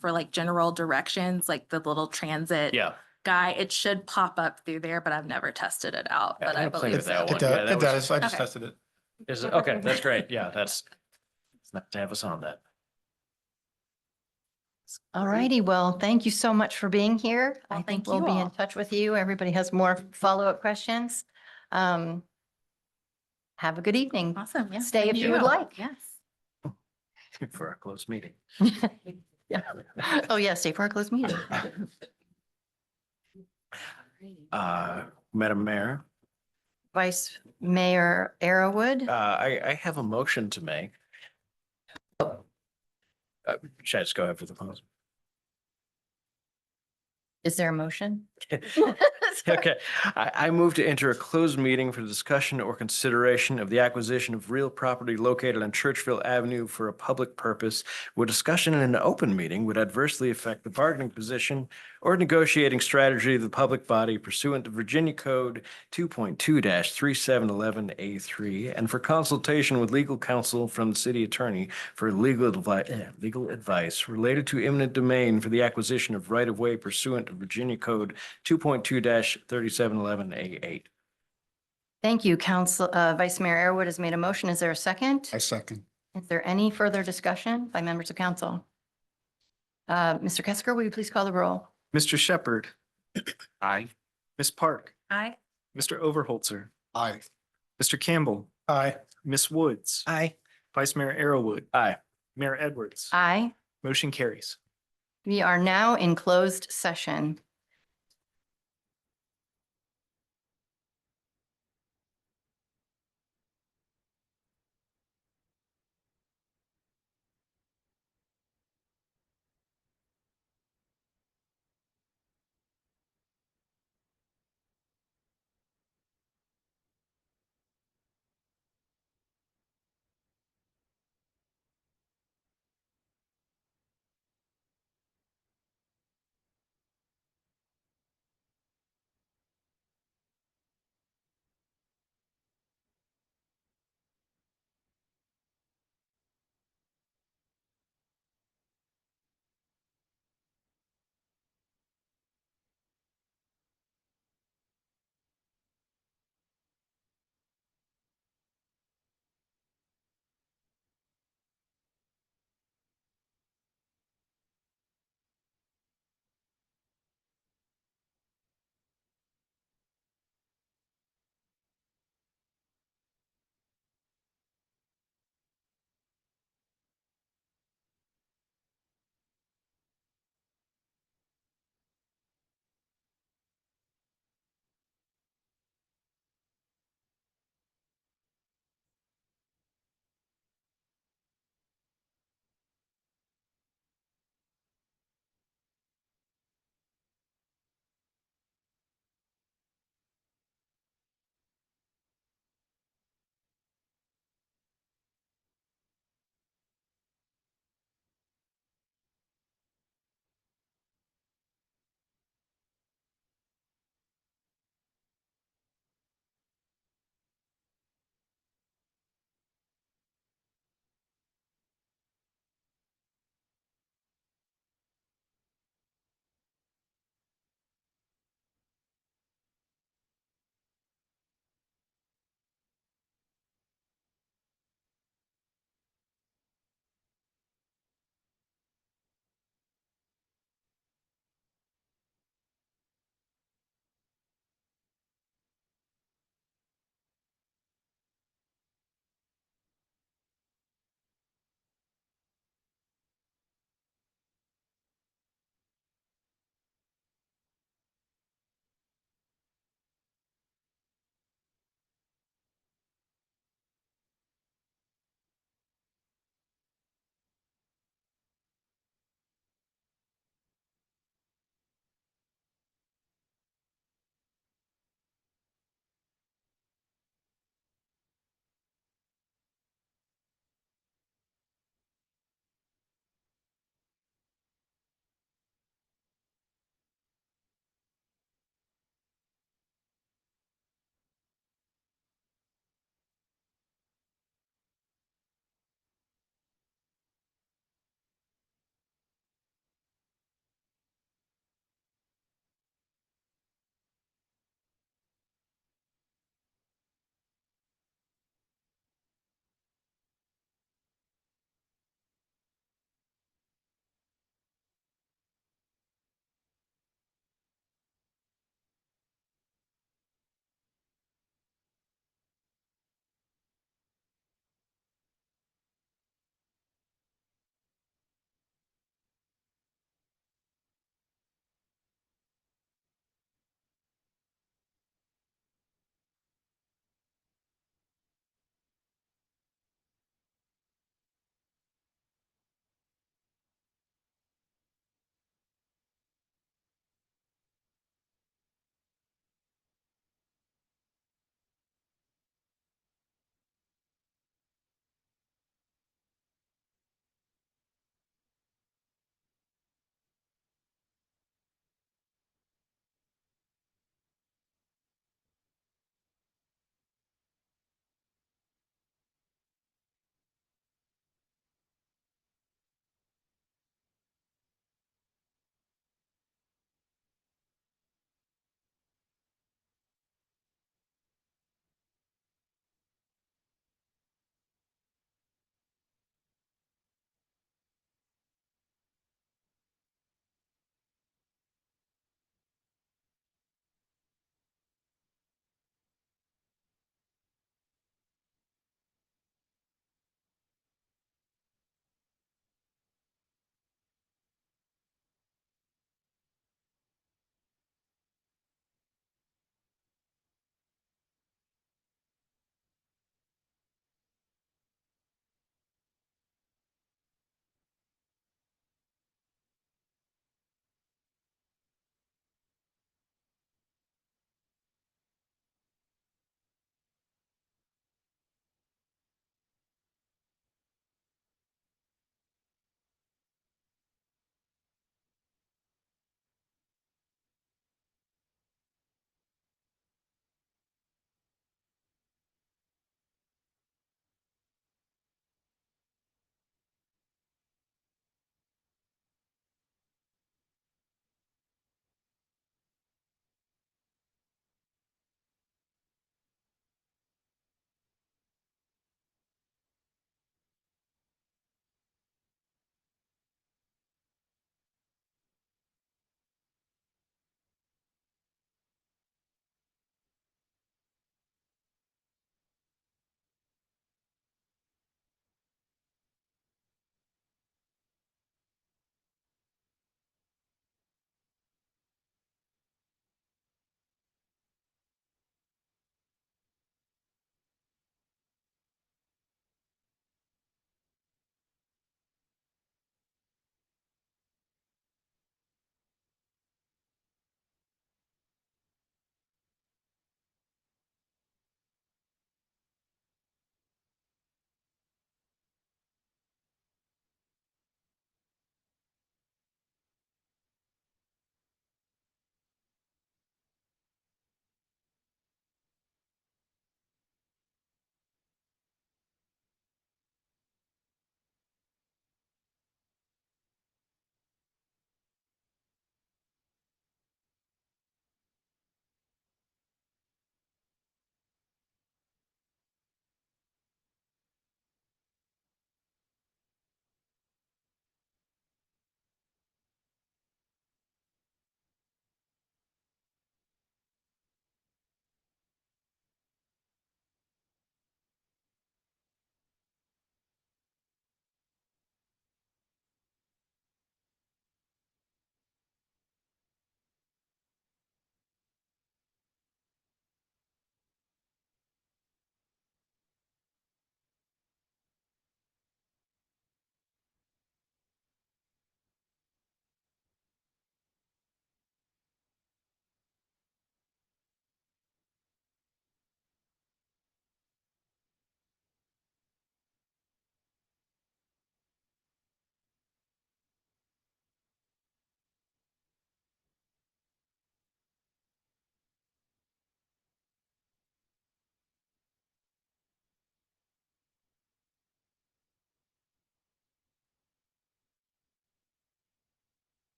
[SPEAKER 11] for like general directions, like the little transit
[SPEAKER 16] yeah.
[SPEAKER 11] guy, it should pop up through there, but I've never tested it out.
[SPEAKER 16] Yeah,
[SPEAKER 11] But
[SPEAKER 16] I'm
[SPEAKER 11] I
[SPEAKER 16] gonna play
[SPEAKER 11] believe
[SPEAKER 16] with that
[SPEAKER 11] so.
[SPEAKER 16] one.
[SPEAKER 5] It
[SPEAKER 16] Yeah,
[SPEAKER 5] does,
[SPEAKER 16] that
[SPEAKER 5] it
[SPEAKER 16] was-
[SPEAKER 5] does. I just
[SPEAKER 11] Okay.
[SPEAKER 5] tested it.
[SPEAKER 16] Is it, okay, that's great. Yeah, that's, it's not to have us on that.
[SPEAKER 1] All righty. Well, thank you so much for being here.
[SPEAKER 11] Well,
[SPEAKER 1] I think
[SPEAKER 11] thank
[SPEAKER 1] we'll
[SPEAKER 11] you
[SPEAKER 1] be in
[SPEAKER 11] all.
[SPEAKER 1] touch with you. Everybody has more follow-up questions. Have a good evening.
[SPEAKER 11] Awesome. Yeah.
[SPEAKER 1] Stay
[SPEAKER 11] thank
[SPEAKER 1] if you would like.
[SPEAKER 11] Yes.
[SPEAKER 16] For a close meeting.
[SPEAKER 1] Yeah. Oh, yeah, stay for our closed meeting.
[SPEAKER 16] Madam Mayor,
[SPEAKER 1] Vice Mayor Arrowood.
[SPEAKER 16] I have a motion to make. Should I just go after the pause?
[SPEAKER 1] Is there a motion?
[SPEAKER 16] Okay, I move to enter a closed meeting for discussion or consideration of the acquisition of real property located on Churchville Avenue for a public purpose, where discussion in an open meeting would adversely affect the bargaining position or negotiating strategy of the public body pursuant to Virginia Code 2.2-3711A3, and for consultation with legal counsel from the city attorney for legal advice related to eminent domain for the acquisition of right-of-way pursuant to Virginia Code 2.2-3711A8.
[SPEAKER 1] Thank you, Council, Vice Mayor Arrowood has made a motion. Is there a second?
[SPEAKER 13] I second.
[SPEAKER 1] Is there any further discussion by members of council? Mr. Kesker, will you please call the roll?
[SPEAKER 5] Mr. Shepherd.
[SPEAKER 15] Aye.
[SPEAKER 5] Ms. Park.
[SPEAKER 11] Aye.
[SPEAKER 5] Mr. Overholzer.
[SPEAKER 13] Aye.
[SPEAKER 5] Mr. Campbell.
[SPEAKER 14] Aye.
[SPEAKER 5] Ms. Woods.
[SPEAKER 14] Aye.
[SPEAKER 5] Vice Mayor Arrowood.
[SPEAKER 16] Aye.
[SPEAKER 5] Mayor Edwards.
[SPEAKER 1] Aye.
[SPEAKER 5] Motion carries.
[SPEAKER 1] We are now in closed session.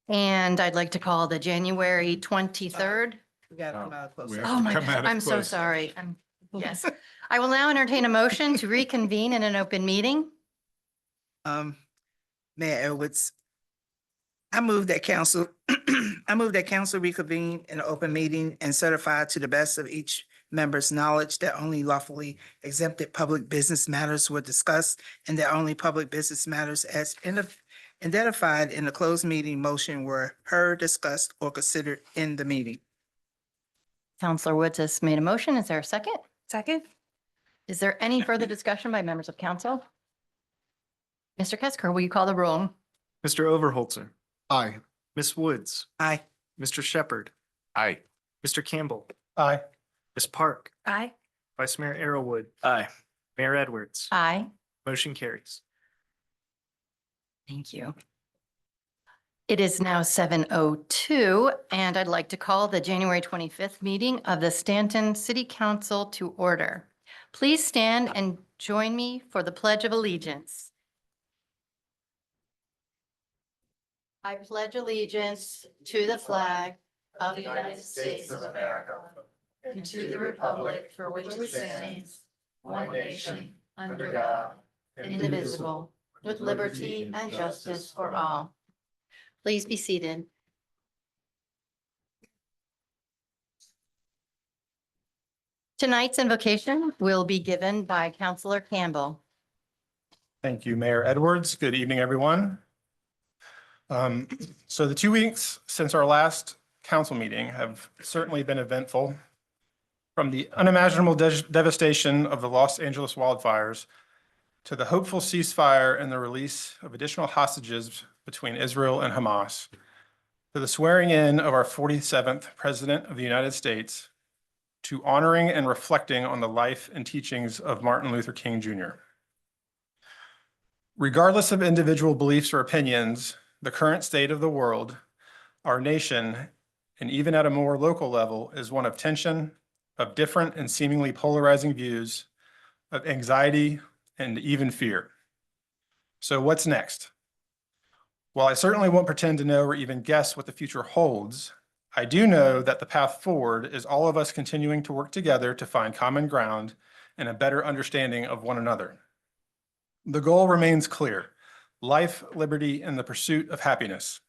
[SPEAKER 1] And I'd like to call the January 23rd.
[SPEAKER 14] We gotta come out close.
[SPEAKER 1] Oh my God, I'm so sorry. Yes. I will now entertain a motion to reconvene in an open meeting.
[SPEAKER 14] Mayor Edwards, I move that council, I move that council reconvene in an open meeting and certify to the best of each member's knowledge that only lawfully exempted public business matters were discussed and that only public business matters as identified in the closed meeting motion were heard, discussed, or considered in the meeting.
[SPEAKER 1] Counselor Woods has made a motion. Is there a second?
[SPEAKER 9] Second?
[SPEAKER 1] Is there any further discussion by members of council? Mr. Kesker, will you call the roll?
[SPEAKER 5] Mr. Overholzer,
[SPEAKER 13] Aye.
[SPEAKER 5] Ms. Woods,
[SPEAKER 14] Aye.
[SPEAKER 5] Mr. Shepherd,
[SPEAKER 15] Aye.
[SPEAKER 5] Mr. Campbell,
[SPEAKER 2] Aye.
[SPEAKER 5] Ms. Park,
[SPEAKER 9] Aye.
[SPEAKER 5] Vice Mayor Arrowood. Aye. Mayor Edwards.
[SPEAKER 1] Aye.
[SPEAKER 5] Motion carries.
[SPEAKER 1] Thank you. It is now 7:02, and I'd like to call the January 25th meeting of the Staunton City Council to order. Please stand and join me for the Pledge of Allegiance. I pledge allegiance to the flag of the United States of America and to the republic for which it stands, one nation, under God, indivisible, with liberty and justice for all. Please be seated. Tonight's invocation will be given by Counselor Campbell.
[SPEAKER 5] Thank you, Mayor Edwards. Good evening, everyone. So the 2 weeks since our last council meeting have certainly been eventful. From the unimaginable devastation of the Los Angeles wildfires to the hopeful ceasefire and the release of additional hostages between Israel and Hamas, to the swearing in of our 47th President of the United States, to honoring and reflecting on the life and teachings of Martin Luther King Jr. Regardless of individual beliefs or opinions, the current state of the world, our nation, and even at a more local level, is one of tension, of different and seemingly polarizing views, of anxiety, and even fear. So what's next? While I certainly won't pretend to know or even guess what the future holds, I do know that the path forward is all of us continuing to work together to find common ground and a better understanding of one another. The goal remains clear: life, liberty, and the pursuit of happiness.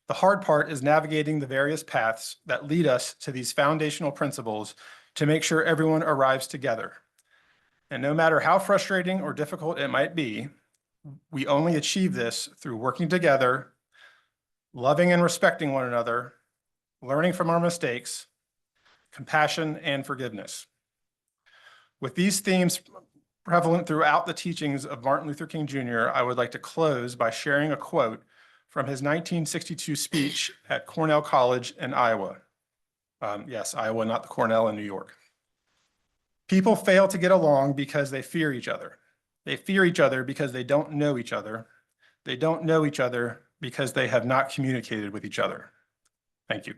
[SPEAKER 5] The hard part is navigating the various paths that lead us to these foundational principles to make sure everyone arrives together. And no matter how frustrating or difficult it might be, we only achieve this through working together, loving and respecting one another, learning from our mistakes, compassion, and forgiveness. With these themes prevalent throughout the teachings of Martin Luther King Jr., I would like to close by sharing a quote from his 1962 speech at Cornell College in Iowa. Yes, Iowa, not the Cornell in New York. People fail to get along because they fear each other. They fear each other because they don't know each other. They don't know each other because they have not communicated with each other. Thank you.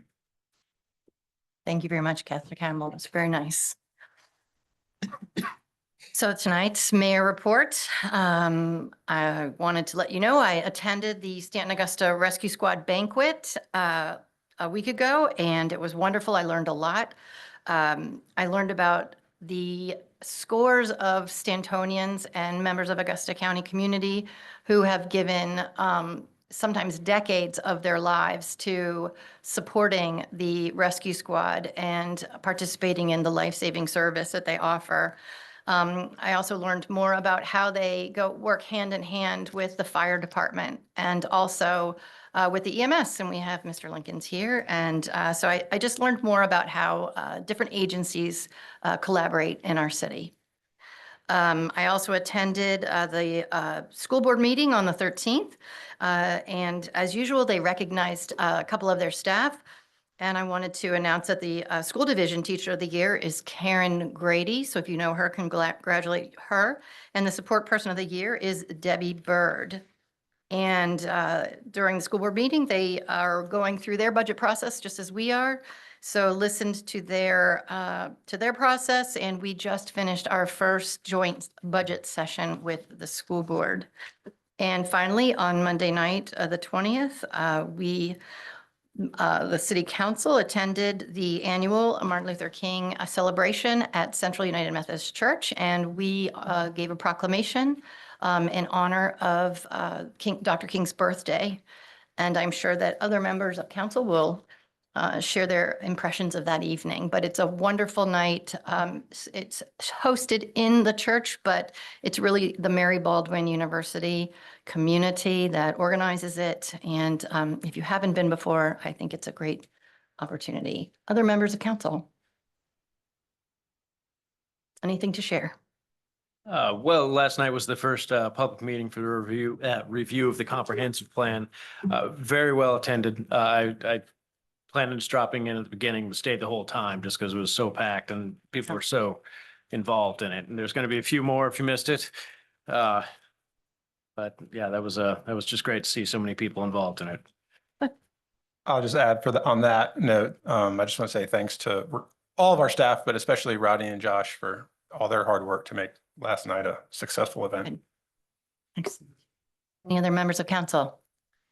[SPEAKER 1] Thank you very much, Counselor Campbell. That's very nice. So tonight's mayor report, I wanted to let you know I attended the Staunton Augusta Rescue Squad banquet a week ago, and it was wonderful. I learned a lot. I learned about the scores of Stantonians and members of Augusta County community who have given sometimes decades of their lives to supporting the rescue squad and participating in the life-saving service that they offer. I also learned more about how they work hand in hand with the fire department and also with the EMS. And we have Mr. Lincoln's here. And so I just learned more about how different agencies collaborate in our city. I also attended the school board meeting on the 13th. And as usual, they recognized a couple of their staff. And I wanted to announce that the school division teacher of the year is Karen Grady. So if you know her, congratulate her. And the support person of the year is Debbie Bird. And during the school board meeting, they are going through their budget process just as we are. So listened to their process, and we just finished our first joint budget session with the school board. And finally, on Monday night, the 20th, the city council attended the annual Martin Luther King celebration at Central United Methodist Church, and we gave a proclamation in honor of Dr. King's birthday. And I'm sure that other members of council will share their impressions of that evening. But it's a wonderful night. It's hosted in the church, but it's really the Mary Baldwin University community that organizes it. And if you haven't been before, I think it's a great opportunity. Other members of council? Anything to share?
[SPEAKER 16] Well, last night was the first public meeting for the review of the comprehensive plan. Very well attended. I planned on just dropping in at the beginning, but stayed the whole time just because it was so packed and people were so involved in it. And there's going to be a few more if you missed it. But yeah, that was just great to see so many people involved in it.
[SPEAKER 5] I'll just add on that note, I just want to say thanks to all of our staff, but especially Rodney and Josh for all their hard work to make last night a successful event.
[SPEAKER 1] Thanks. Any other members of council?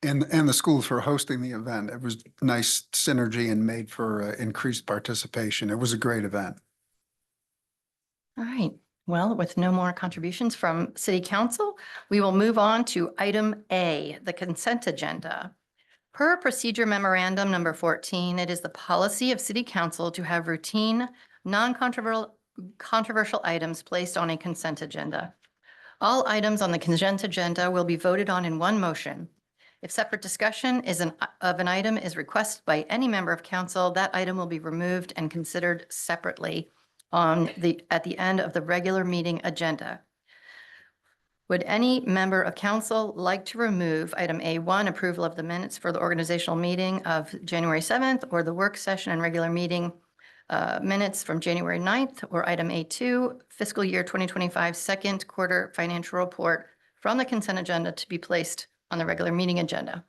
[SPEAKER 13] And the schools for hosting the event. It was nice synergy and made for increased participation. It was a great event.
[SPEAKER 1] All right. Well, with no more contributions from city council, we will move on to item A, the consent agenda. Per procedure memorandum number 14, it is the policy of city council to have routine, non-controversial items placed on a consent agenda. All items on the consent agenda will be voted on in one motion. If separate discussion of an item is requested by any member of council, that item will be removed and considered separately at the end of the regular meeting agenda. Would any member of council like to remove item A1, approval of the minutes for the organizational meeting of January 7th, or the work session and regular meeting minutes from January 9th, or item A2, fiscal year 2025 second quarter financial report from the consent agenda to be placed on the regular meeting agenda?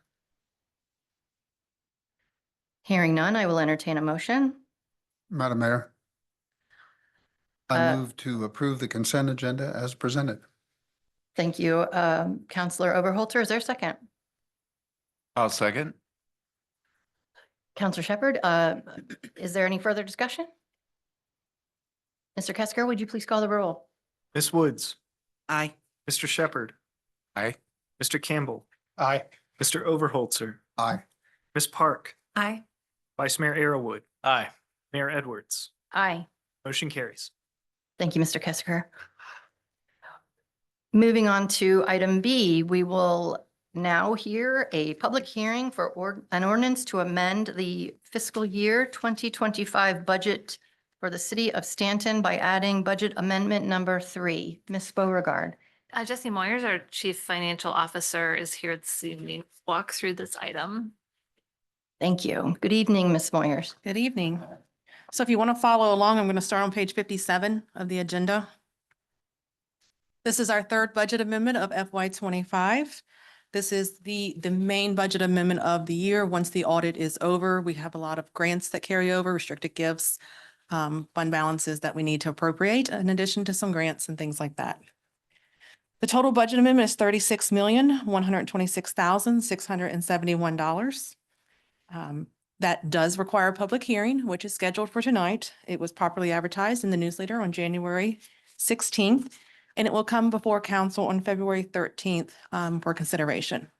[SPEAKER 1] Hearing none, I will entertain a motion.
[SPEAKER 13] Madam Mayor,
[SPEAKER 1] Uh,
[SPEAKER 13] I move to approve the consent agenda as presented.
[SPEAKER 1] Thank you, Counselor Overholter. Is there a second?
[SPEAKER 15] I'll second.
[SPEAKER 1] Counselor Shepherd, is there any further discussion? Mr. Kesker, would you please call the roll?
[SPEAKER 5] Ms. Woods,
[SPEAKER 14] Aye.
[SPEAKER 5] Mr. Shepherd,
[SPEAKER 15] Aye.
[SPEAKER 5] Mr. Campbell. Aye. Mr. Overholtzer,
[SPEAKER 13] Aye.
[SPEAKER 5] Ms. Park,
[SPEAKER 9] Aye.
[SPEAKER 5] Vice Mayor Arrowood,
[SPEAKER 16] Aye.
[SPEAKER 5] Mayor Edwards.
[SPEAKER 1] Aye.
[SPEAKER 5] Motion carries.
[SPEAKER 1] Thank you, Mr. Kesker. Moving on to item B, we will now hear a public hearing for an ordinance to amend the fiscal year 2025 budget for the city of Staunton by adding budget amendment number 3. Ms. Beauregard.
[SPEAKER 10] Jesse Moyers, our Chief Financial Officer, is here this evening to walk through this item.
[SPEAKER 1] Thank you. Good evening, Ms. Moyers.
[SPEAKER 17] Good evening. So if you want to follow along, I'm going to start on page 57 of the agenda. This is our third budget amendment of FY '25. This is the main budget amendment of the year. Once the audit is over, we have a lot of grants that carry over, restricted gifts, fund balances that we need to appropriate, in addition to some grants and things like that. The total budget amendment is $36,126,671. That does require a public hearing, which is scheduled for tonight. It was properly advertised in the newsletter on January 16th, and it will come before council on February 13th for consideration.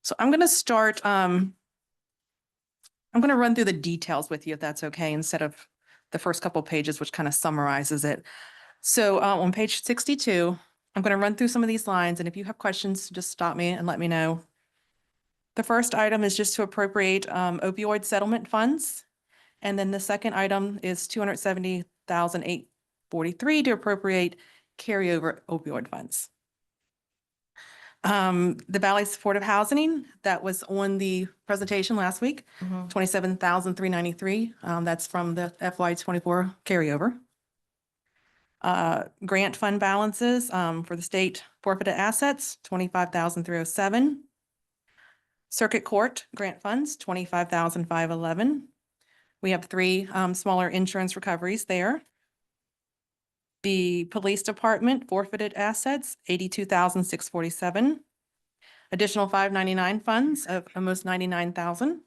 [SPEAKER 17] So I'm going to start, I'm going to run through the details with you, if that's okay, instead of the first couple pages, which kind of summarizes it. So on page 62, I'm going to run through some of these lines, and if you have questions, just stop me and let me know. The first item is just to appropriate opioid settlement funds. And then the second item is $270,843 to appropriate carryover opioid funds. The Valley Supportive Housing, that was on the presentation last week, $27,393. That's from the FY '24 carryover. Grant fund balances for the state forfeited assets, $25,307. Circuit Court grant funds, $25,511. We have 3 smaller insurance recoveries there. The police department forfeited assets, 82,647. Additional 599 funds of almost 99,000.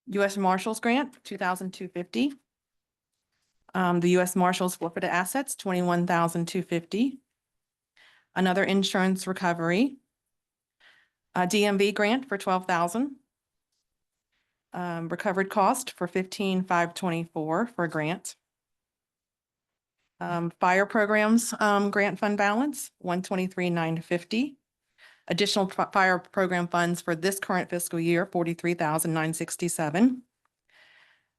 [SPEAKER 17] U.S. Marshals grant, 2,250. The U.S. Marshals forfeited assets, 21,250. Another insurance recovery. A DMV grant for 12,000. Recovered cost for 15,524 for a grant. Fire programs, grant fund balance, 123,950. Additional fire program funds for this current fiscal year, 43,967.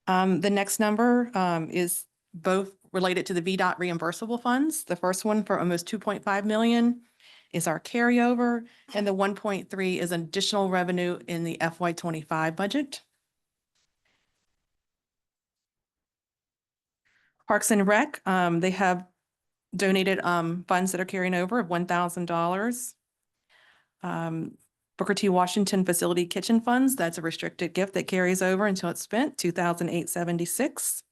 [SPEAKER 17] The next number, is both related to the VDOT reimbursable funds. The first one for almost 2.5 million is our carryover, and the 1.3 is additional revenue in the FY25 budget. Parks and Rec, they have donated funds that are carrying over of $1,000. Booker T. Washington Facility Kitchen Funds, that's a restricted gift that carries over until it's spent, $2,876.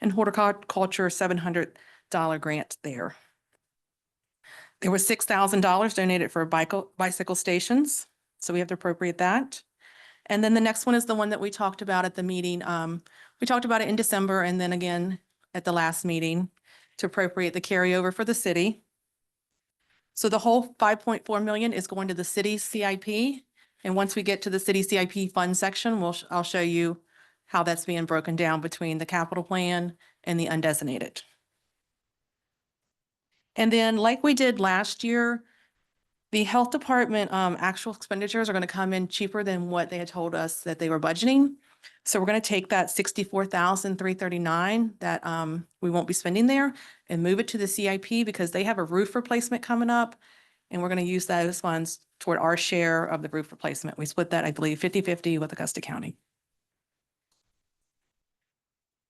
[SPEAKER 17] And horticulture, $700 grant there. There was $6,000 donated for bicycle stations, so we have to appropriate that. And then the next one is the one that we talked about at the meeting. We talked about it in December and then again at the last meeting to appropriate the carryover for the city. So the whole 5.4 million is going to the city CIP. And once we get to the city CIP fund section, I'll show you how that's being broken down between the capital plan and the undesignated. And then like we did last year, the health department actual expenditures are going to come in cheaper than what they had told us that they were budgeting. So we're going to take that 64,339 that we won't be spending there and move it to the CIP because they have a roof replacement coming up. And we're going to use those funds toward our share of the roof replacement. We split that, I believe, 50-50 with Augusta County.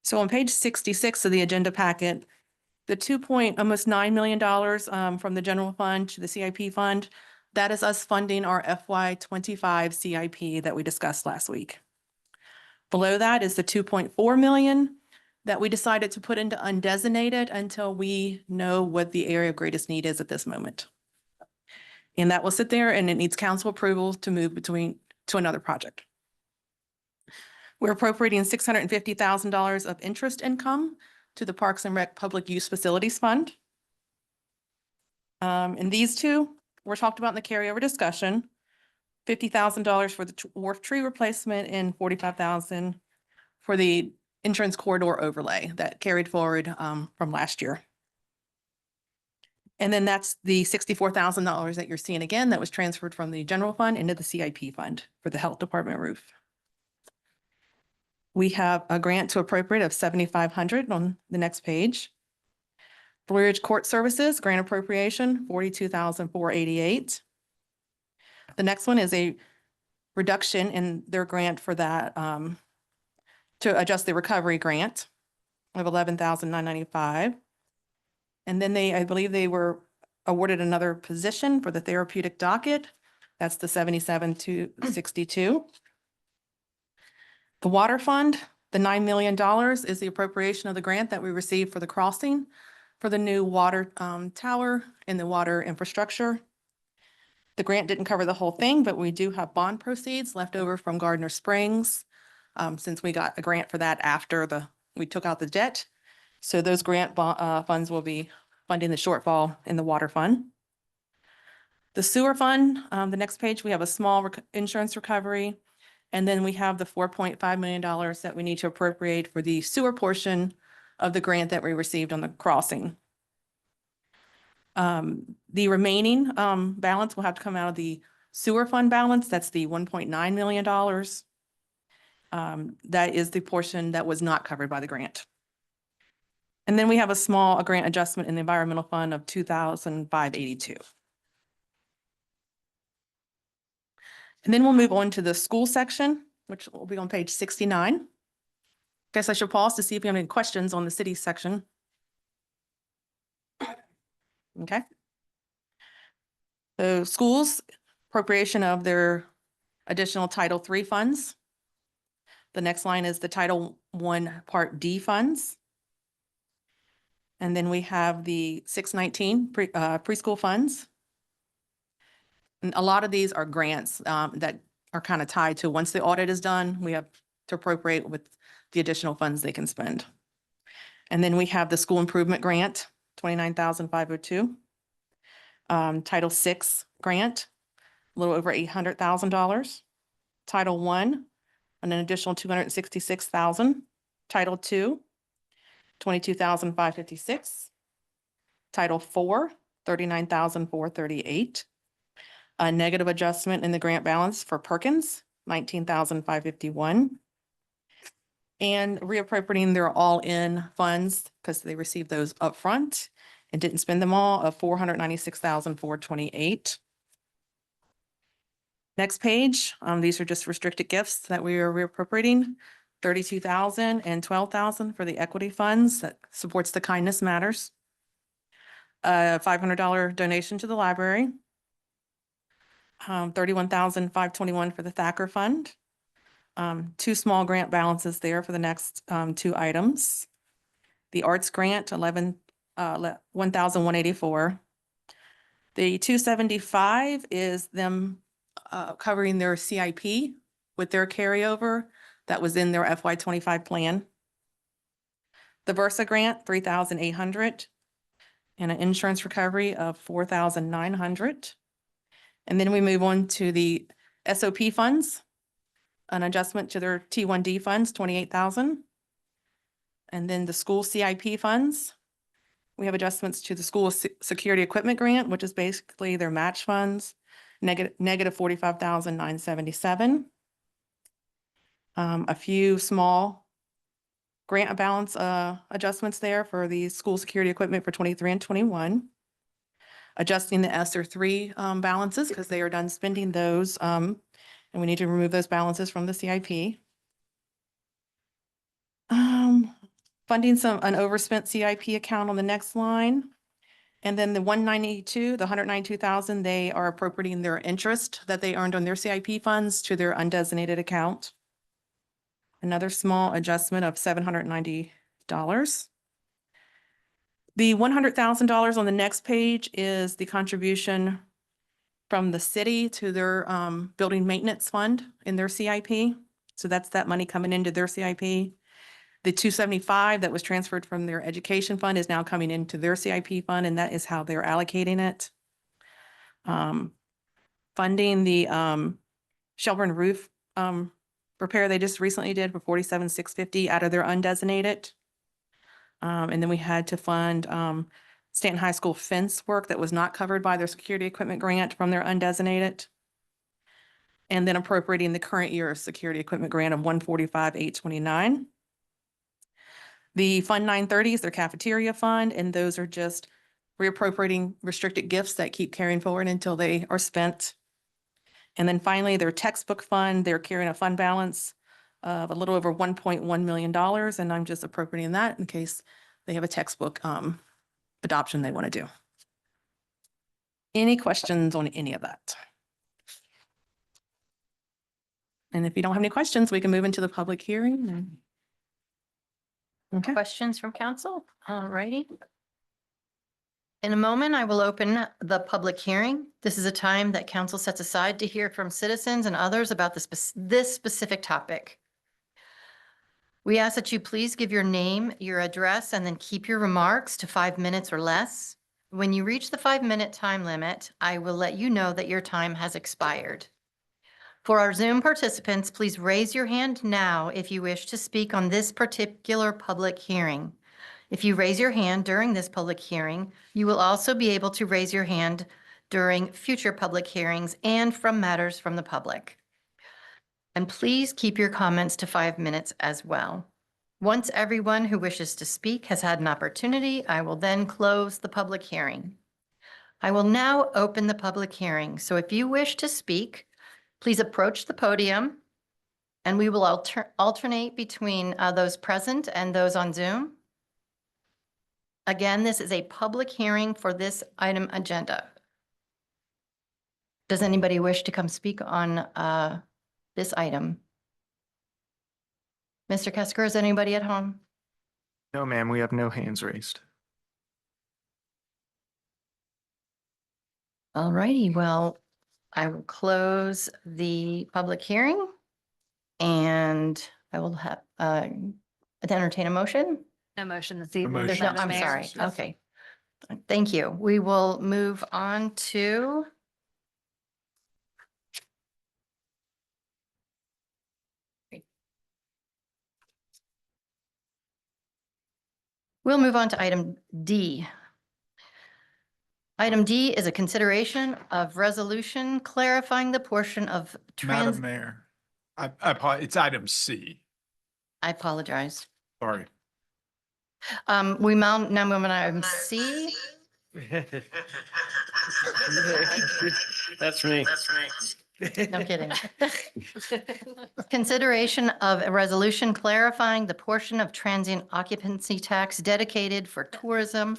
[SPEAKER 17] So on page 66 of the agenda packet, the almost $9 million from the general fund to the CIP fund, that is us funding our FY25 CIP that we discussed last week. Below that is the 2.4 million that we decided to put into undesignated until we know what the area of greatest need is at this moment. And that will sit there and it needs council approval to move to another project. We're appropriating $650,000 of interest income to the Parks and Rec Public Use Facilities Fund. And these two were talked about in the carryover discussion. $50,000 for the wharf tree replacement and $45,000 for the insurance corridor overlay that carried forward from last year. And then that's the $64,000 that you're seeing again that was transferred from the general fund into the CIP fund for the health department roof. We have a grant to appropriate of $7,500 on the next page. Blue Ridge Court Services, grant appropriation, $42,488. The next one is a reduction in their grant for that to adjust the recovery grant of $11,995. And then I believe they were awarded another position for the therapeutic docket. That's the $77,262. The water fund, the $9 million is the appropriation of the grant that we received for the crossing for the new water tower and the water infrastructure. The grant didn't cover the whole thing, but we do have bond proceeds left over from Gardner Springs since we got a grant for that after we took out the debt. So those grant funds will be funding the shortfall in the water fund. The sewer fund, the next page, we have a small insurance recovery. And then we have the $4.5 million that we need to appropriate for the sewer portion of the grant that we received on the crossing. The remaining balance will have to come out of the sewer fund balance. That's the $1.9 million. That is the portion that was not covered by the grant. And then we have a grant adjustment in the environmental fund of $2,582. And then we'll move on to the school section, which will be on page 69. Guess I should pause to see if you have any questions on the city section. Okay. So schools, appropriation of their additional Title III funds. The next line is the Title I Part D funds. And then we have the 619 preschool funds. And a lot of these are grants that are kind of tied to, once the audit is done, we have to appropriate with the additional funds they can spend. And then we have the school improvement grant, 29,502. Title VI grant, a little over $800,000. Title I, an additional 266,000. Title II, 22,556. Title IV, 39,438. A negative adjustment in the grant balance for Perkins, 19,551. And reappropriating their all-in funds, because they received those upfront and didn't spend them all, of 496,428. Next page, these are just restricted gifts that we are reappropriating, 32,000 and 12,000 for the equity funds that supports the Kindness Matters. A $500 donation to the library. 31,521 for the Thacker Fund. Two small grant balances there for the next two items. The Arts Grant, 1,184. The 275 is them covering their CIP with their carryover that was in their FY25 plan. The Versa Grant, 3,800, and an insurance recovery of 4,900. And then we move on to the SOP funds, an adjustment to their T1D funds, 28,000. And then the school CIP funds, we have adjustments to the school security equipment grant, which is basically their match funds, negative 45,977. A few small grant balance adjustments there for the school security equipment for 23 and 21. Adjusting the ESSER 3 balances because they are done spending those, and we need to remove those balances from the CIP. Funding an overspent CIP account on the next line. And then the 192,000, they are appropriating their interest that they earned on their CIP funds to their undesignated account. Another small adjustment of $790. The $100,000 on the next page is the contribution from the city to their building maintenance fund in their CIP. So that's that money coming into their CIP. The 275 that was transferred from their education fund is now coming into their CIP fund, and that is how they're allocating it. Funding the Shelburne roof repair they just recently did for 47,650 out of their undesignated. And then we had to fund Staunton High School fence work that was not covered by their security equipment grant from their undesignated. And then appropriating the current year security equipment grant of 145,829. The Fund 930 is their cafeteria fund, and those are just reappropriating restricted gifts that keep carrying forward until they are spent. And then finally, their textbook fund, they're carrying a fund balance of a little over $1.1 million, and I'm just appropriating that in case they have a textbook adoption they want to do. Any questions on any of that? And if you don't have any questions, we can move into the public hearing. Okay.
[SPEAKER 1] Questions from council? All righty. In a moment, I will open the public hearing. This is a time that council sets aside to hear from citizens and others about this specific topic. We ask that you please give your name, your address, and then keep your remarks to 5 minutes or less. When you reach the 5-minute time limit, I will let you know that your time has expired. For our Zoom participants, please raise your hand now if you wish to speak on this particular public hearing. If you raise your hand during this public hearing, you will also be able to raise your hand during future public hearings and from matters from the public. And please keep your comments to 5 minutes as well. Once everyone who wishes to speak has had an opportunity, I will then close the public hearing. I will now open the public hearing. So if you wish to speak, please approach the podium and we will alternate between those present and those on Zoom. Again, this is a public hearing for this item agenda. Does anybody wish to come speak on this item? Mr. Kesker, is anybody at home?
[SPEAKER 16] No, ma'am, we have no hands raised.
[SPEAKER 1] All righty, well, I will close the public hearing. And I will have, entertain a motion.
[SPEAKER 10] No motion this evening.
[SPEAKER 1] There's no,
[SPEAKER 10] Madam
[SPEAKER 1] I'm
[SPEAKER 10] Mayor.
[SPEAKER 1] sorry. Okay. Thank you. We will move on to we'll move on to item D. Item D is a consideration of resolution clarifying the portion of
[SPEAKER 18] Madam Mayor, it's item C.
[SPEAKER 1] I apologize.
[SPEAKER 18] Sorry.
[SPEAKER 1] Now moving on item C.
[SPEAKER 16] That's me.
[SPEAKER 1] No kidding. Consideration of a resolution clarifying the portion of transient occupancy tax dedicated for tourism,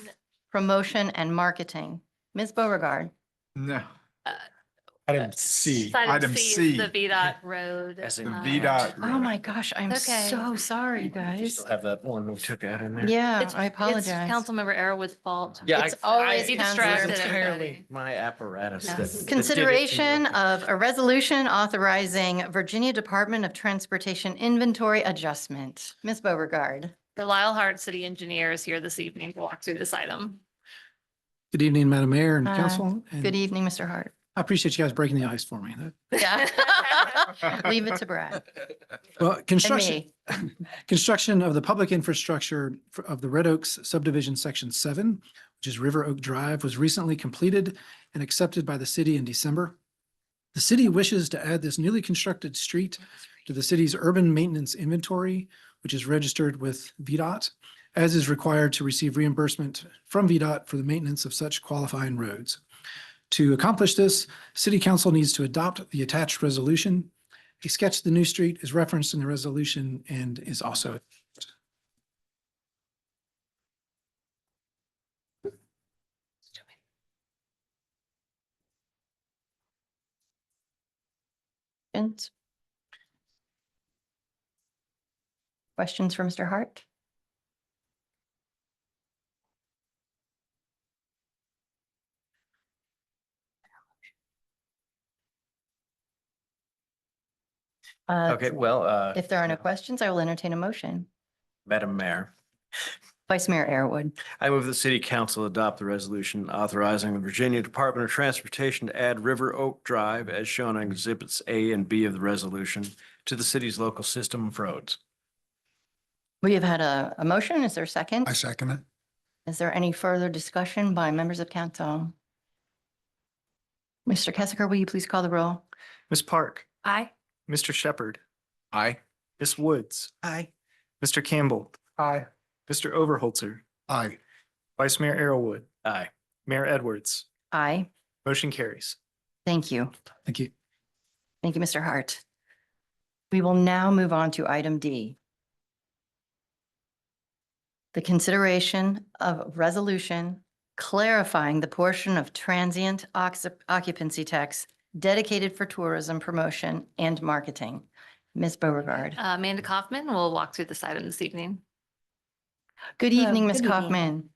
[SPEAKER 1] promotion, and marketing. Ms. Beauregard.
[SPEAKER 18] No. Item C,
[SPEAKER 10] Item
[SPEAKER 18] item
[SPEAKER 10] C
[SPEAKER 18] C.
[SPEAKER 10] is the VDOT road.
[SPEAKER 16] As in
[SPEAKER 18] VDOT.
[SPEAKER 1] Oh my gosh, I'm
[SPEAKER 10] Okay.
[SPEAKER 1] so sorry,
[SPEAKER 16] You
[SPEAKER 1] guys.
[SPEAKER 16] still have that one we took out in there.
[SPEAKER 1] Yeah,
[SPEAKER 10] It's-
[SPEAKER 1] I
[SPEAKER 10] It's
[SPEAKER 1] apologize.
[SPEAKER 10] Councilmember Arrowood's fault.
[SPEAKER 16] Yeah,
[SPEAKER 1] It's always
[SPEAKER 10] He
[SPEAKER 1] Councilor-
[SPEAKER 10] distracted
[SPEAKER 16] It's
[SPEAKER 10] everybody.
[SPEAKER 16] entirely my apparatus.
[SPEAKER 1] Yes.
[SPEAKER 16] that did it to
[SPEAKER 1] Consideration
[SPEAKER 16] you.
[SPEAKER 1] of a resolution authorizing Virginia Department of Transportation inventory adjustment. Ms. Beauregard.
[SPEAKER 10] The Lyle Hart City Engineer is here this evening to walk through this item.
[SPEAKER 19] Good evening, Madam Mayor and
[SPEAKER 1] Uh,
[SPEAKER 19] Council. and
[SPEAKER 1] Good evening, Mr. Hart.
[SPEAKER 19] I appreciate you guys breaking the ice for me.
[SPEAKER 1] Yeah. Leave it to Brad
[SPEAKER 19] Well,
[SPEAKER 1] and
[SPEAKER 19] construction,
[SPEAKER 1] me.
[SPEAKER 19] construction of the public infrastructure of the Red Oaks subdivision, section 7, which is River Oak Drive, was recently completed and accepted by the city in December. The city wishes to add this newly constructed street to the city's urban maintenance inventory, which is registered with VDOT, as is required to receive reimbursement from VDOT for the maintenance of such qualifying roads. To accomplish this, City Council needs to adopt the attached resolution. A sketch of the new street is referenced in the resolution and is also.
[SPEAKER 1] Questions for Mr. Hart?
[SPEAKER 16] Okay, well,
[SPEAKER 1] If there are no questions, I will entertain a motion.
[SPEAKER 16] Madam Mayor,
[SPEAKER 1] Vice Mayor Arrowood.
[SPEAKER 16] I move the city council adopt the resolution authorizing the Virginia Department of Transportation to add River Oak Drive as shown on exhibits A and B of the resolution to the city's local system of roads.
[SPEAKER 1] We have had a motion. Is there a second?
[SPEAKER 13] I second it.
[SPEAKER 1] Is there any further discussion by members of council? Mr. Kessinger, will you please call the roll?
[SPEAKER 5] Ms. Park,
[SPEAKER 10] Aye.
[SPEAKER 5] Mr. Shepherd,
[SPEAKER 15] Aye.
[SPEAKER 5] Ms. Woods,
[SPEAKER 14] Aye.
[SPEAKER 5] Mr. Campbell,
[SPEAKER 19] Aye.
[SPEAKER 5] Mr. Overholzer,
[SPEAKER 13] Aye.
[SPEAKER 5] Vice Mayor Arrowood,
[SPEAKER 16] Aye.
[SPEAKER 5] Mayor Edwards.
[SPEAKER 1] Aye.
[SPEAKER 5] Motion carries.
[SPEAKER 1] Thank you.
[SPEAKER 19] Thank you.
[SPEAKER 1] Thank you, Mr. Hart. We will now move on to item D. The consideration of resolution clarifying the portion of transient occupancy tax dedicated for tourism promotion and marketing. Ms. Beauregard.
[SPEAKER 10] Amanda Kaufman will walk through this item this evening.
[SPEAKER 1] Good
[SPEAKER 20] Hello,
[SPEAKER 1] evening, Ms.
[SPEAKER 20] good evening.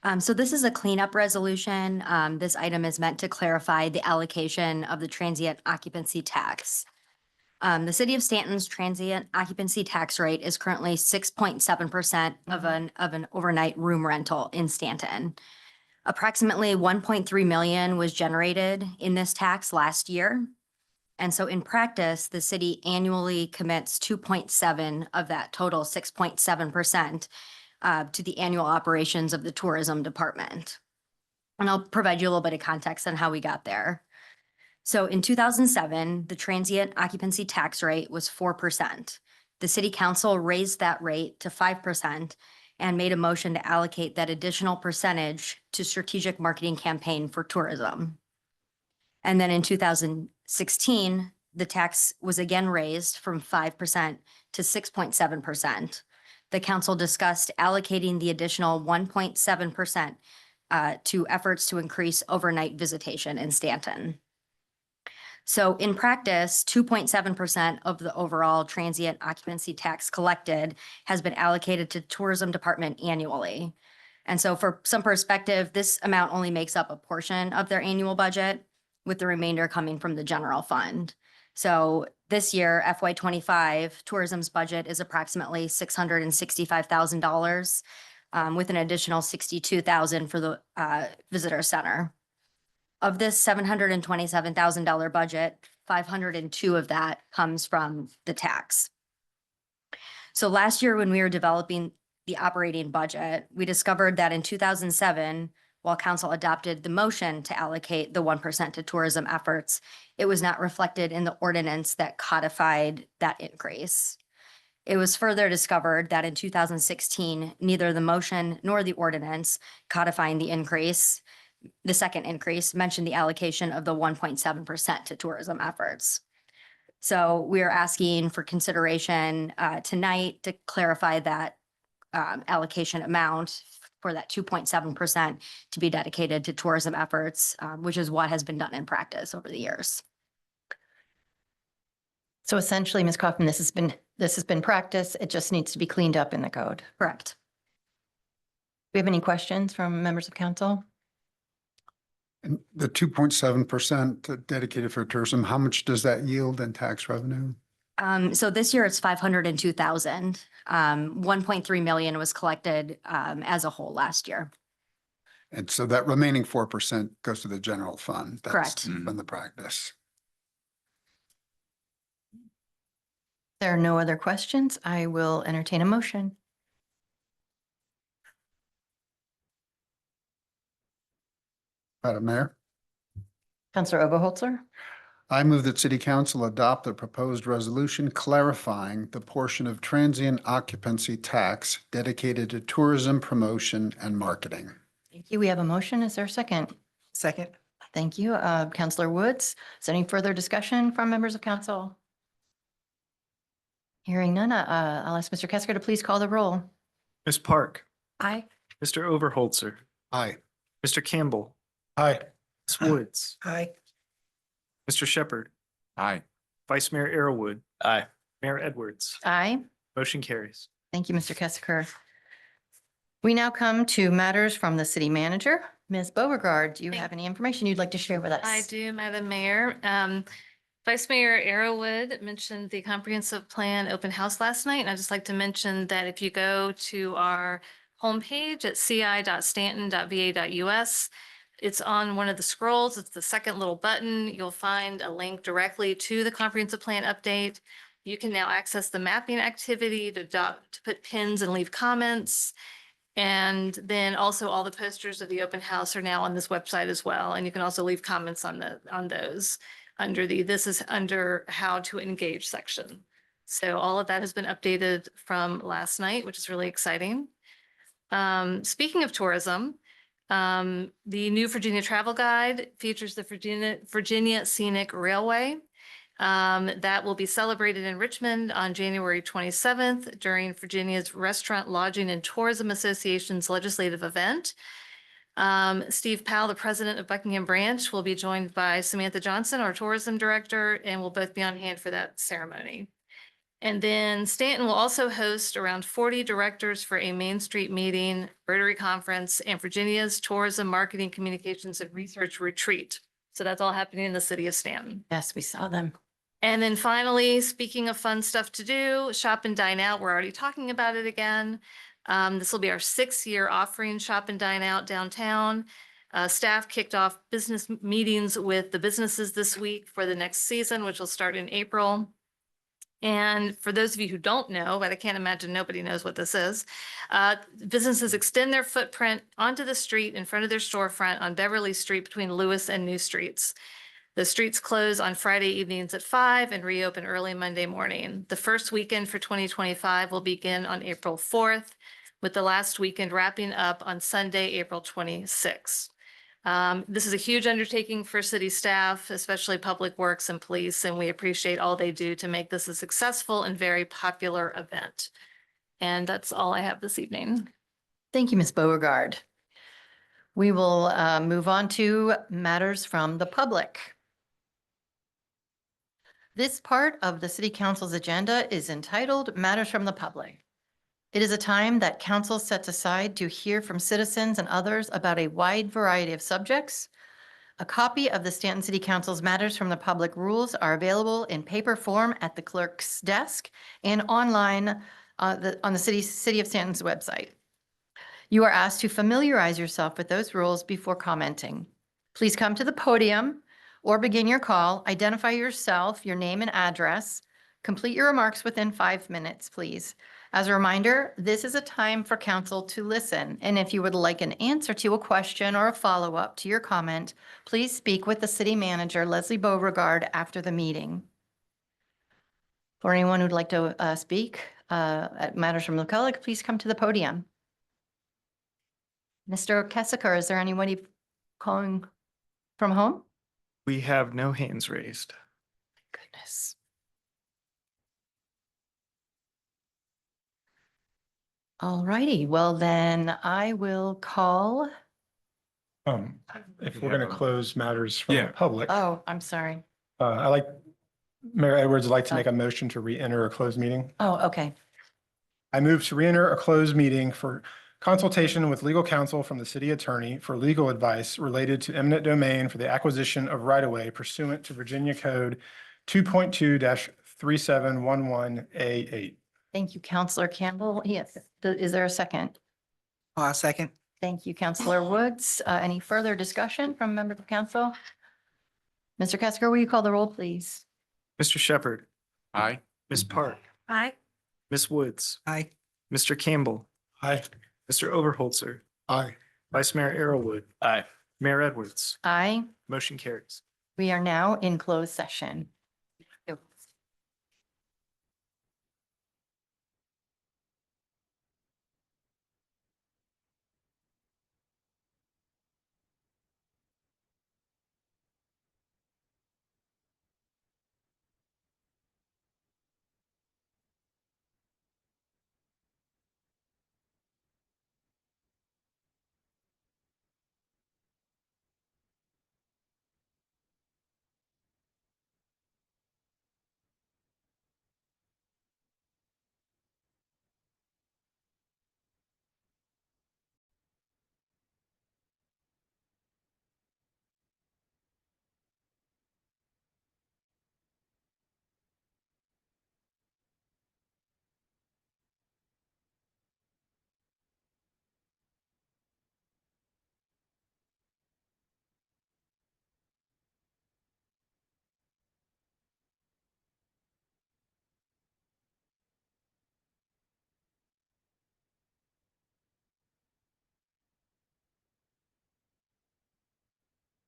[SPEAKER 1] Kaufman.
[SPEAKER 20] So this is a cleanup resolution. This item is meant to clarify the allocation of the transient occupancy tax. The city of Staunton's transient occupancy tax rate is currently 6.7% of an overnight room rental in Staunton. Approximately 1.3 million was generated in this tax last year. And so in practice, the city annually commits 2.7 of that total 6.7% to the annual operations of the tourism department. And I'll provide you a little bit of context on how we got there. So in 2007, the transient occupancy tax rate was 4%. The city council raised that rate to 5% and made a motion to allocate that additional percentage to strategic marketing campaign for tourism. And then in 2016, the tax was again raised from 5% to 6.7%. The council discussed allocating the additional 1.7% to efforts to increase overnight visitation in Staunton. So in practice, 2.7% of the overall transient occupancy tax collected has been allocated to tourism department annually. And so for some perspective, this amount only makes up a portion of their annual budget, with the remainder coming from the general fund. So this year, FY '25, tourism's budget is approximately $665,000, with an additional $62,000 for the visitor center. Of this $727,000 budget, 502 of that comes from the tax. So last year, when we were developing the operating budget, we discovered that in 2007, while council adopted the motion to allocate the 1% to tourism efforts, it was not reflected in the ordinance that codified that increase. It was further discovered that in 2016, neither the motion nor the ordinance codifying the increase, the second increase, mentioned the allocation of the 1.7% to tourism efforts. So we are asking for consideration tonight to clarify that allocation amount for that 2.7% to be dedicated to tourism efforts, which is what has been done in practice over the years.
[SPEAKER 1] So essentially, Ms. Kaufman, this has been practice. It just needs to be cleaned up in the code.
[SPEAKER 20] Correct.
[SPEAKER 1] Do we have any questions from members of council?
[SPEAKER 13] And the 2.7% dedicated for tourism, how much does that yield in tax revenue?
[SPEAKER 20] So this year it's 502,000. 1.3 million was collected as a whole last year.
[SPEAKER 13] And so that remaining 4% goes to the general fund.
[SPEAKER 20] Correct.
[SPEAKER 13] That's been the practice.
[SPEAKER 1] There are no other questions. I will entertain a motion.
[SPEAKER 13] Madam Mayor,
[SPEAKER 1] Councilor Oberholzer?
[SPEAKER 13] I move that City Council adopt the proposed resolution clarifying the portion of transient occupancy tax dedicated to tourism promotion and marketing.
[SPEAKER 1] Thank you. We have a motion. Is there a second?
[SPEAKER 14] Second.
[SPEAKER 1] Thank you. Councilor Woods, is there any further discussion from members of council? Hearing none, I'll ask Mr. Kesker to please call the roll.
[SPEAKER 16] Ms. Park,
[SPEAKER 1] Aye.
[SPEAKER 16] Mr. Overholzer,
[SPEAKER 13] Aye.
[SPEAKER 16] Mr. Campbell,
[SPEAKER 5] Aye.
[SPEAKER 16] Ms. Woods,
[SPEAKER 14] Aye.
[SPEAKER 16] Mr. Shepherd,
[SPEAKER 15] Aye.
[SPEAKER 16] Vice Mayor Arrowood,
[SPEAKER 18] Aye.
[SPEAKER 16] Mayor Edwards.
[SPEAKER 1] Aye.
[SPEAKER 16] Motion carries.
[SPEAKER 1] Thank you, Mr. Kesker. We now come to matters from the city manager. Ms. Beauregard, do you have any information you'd like to share with us?
[SPEAKER 10] I do, Madam Mayor. Vice Mayor Arrowood mentioned the comprehensive plan open house last night, and I'd just like to mention that if you go to our homepage at ci.stanton.va.us, it's on one of the scrolls. It's the second little button. You'll find a link directly to the comprehensive plan update. You can now access the mapping activity to put pins and leave comments. And then also all the posters of the open house are now on this website as well. And you can also leave comments on those this is under how to engage section. So all of that has been updated from last night, which is really exciting. Speaking of tourism, the new Virginia Travel Guide features the Virginia Scenic Railway. That will be celebrated in Richmond on January 27th during Virginia's Restaurant, Lodging, and Tourism Association's legislative event. Steve Powell, the president of Buckingham Branch, will be joined by Samantha Johnson, our tourism director, and will both be on hand for that ceremony. And then Staunton will also host around 40 directors for a Main Street meeting, Rotary Conference, and Virginia's Tourism Marketing Communications and Research Retreat. So that's all happening in the city of Staunton.
[SPEAKER 1] Yes, we saw them.
[SPEAKER 10] And then finally, speaking of fun stuff to do, Shop and Dine Out, we're already talking about it again. This will be our 6th year offering Shop and Dine Out downtown. Staff kicked off business meetings with the businesses this week for the next season, which will start in April. And for those of you who don't know, but I can't imagine nobody knows what this is, businesses extend their footprint onto the street in front of their storefront on Beverly Street between Lewis and New Streets. The streets close on Friday evenings at 5 and reopen early Monday morning. The first weekend for 2025 will begin on April 4th, with the last weekend wrapping up on Sunday, April 26th. This is a huge undertaking for city staff, especially public works and police, and we appreciate all they do to make this a successful and very popular event. And that's all I have this evening.
[SPEAKER 1] Thank you, Ms. Beauregard. We will move on to matters from the public. This part of the City Council's agenda is entitled Matters from the Public. It is a time that council sets aside to hear from citizens and others about a wide variety of subjects. A copy of the Stanton City Council's Matters from the Public Rules are available in paper form at the clerk's desk and online on the City of Stanton's website. You are asked to familiarize yourself with those rules before commenting. Please come to the podium or begin your call, identify yourself, your name and address. Complete your remarks within 5 minutes, please. As a reminder, this is a time for council to listen, and if you would like an answer to a question or a follow-up to your comment, please speak with the city manager, Leslie Beauregard, after the meeting. For anyone who'd like to speak at matters from the public, please come to the podium. Mr. Kessiker, is there anybody calling from home?
[SPEAKER 5] We have no hands raised.
[SPEAKER 1] Goodness. All righty, well then I will call.
[SPEAKER 5] If we're gonna close matters from the public,
[SPEAKER 1] Oh, I'm sorry.
[SPEAKER 5] Mayor Edwards would like to make a motion to re-enter a closed meeting.
[SPEAKER 1] Oh, okay.
[SPEAKER 5] I move to re-enter a closed meeting for consultation with legal counsel from the city attorney for legal advice related to eminent domain for the acquisition of right-of-way pursuant to Virginia Code 2.2-3711A8.
[SPEAKER 1] Thank you, Counselor Campbell. Yes, is there a second?
[SPEAKER 14] I'll second.
[SPEAKER 1] Thank you, Counselor Woods. Any further discussion from members of council? Mr. Kessiker, will you call the roll, please?
[SPEAKER 5] Mr. Shepherd.
[SPEAKER 15] Aye.
[SPEAKER 5] Ms. Park.
[SPEAKER 9] Aye.
[SPEAKER 5] Ms. Woods.
[SPEAKER 14] Aye.
[SPEAKER 5] Mr. Campbell.
[SPEAKER 18] Aye.
[SPEAKER 5] Mr. Overholzer.
[SPEAKER 18] Aye.
[SPEAKER 5] Vice Mayor Arrowood.
[SPEAKER 16] Aye.
[SPEAKER 5] Mayor Edwards.
[SPEAKER 1] Aye.
[SPEAKER 5] Motion carries.
[SPEAKER 1] We are now in closed session.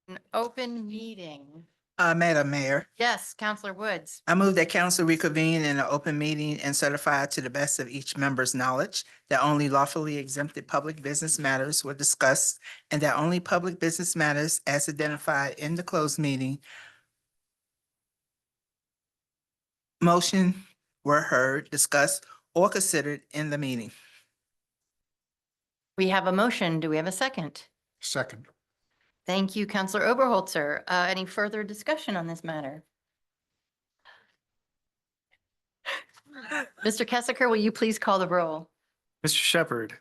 [SPEAKER 1] An open meeting.
[SPEAKER 14] Madam Mayor,
[SPEAKER 1] Yes, Counselor Woods.
[SPEAKER 14] I move that council reconvene in an open meeting and certify to the best of each member's knowledge that only lawfully exempted public business matters were discussed and that only public business matters as identified in the closed meeting motion were heard, discussed, or considered in the meeting.
[SPEAKER 1] We have a motion. Do we have a second?
[SPEAKER 13] Second.
[SPEAKER 1] Thank you, Counselor Oberholzer. Any further discussion on this matter? Mr. Kessiker, will you please call the roll?
[SPEAKER 5] Mr. Shepherd.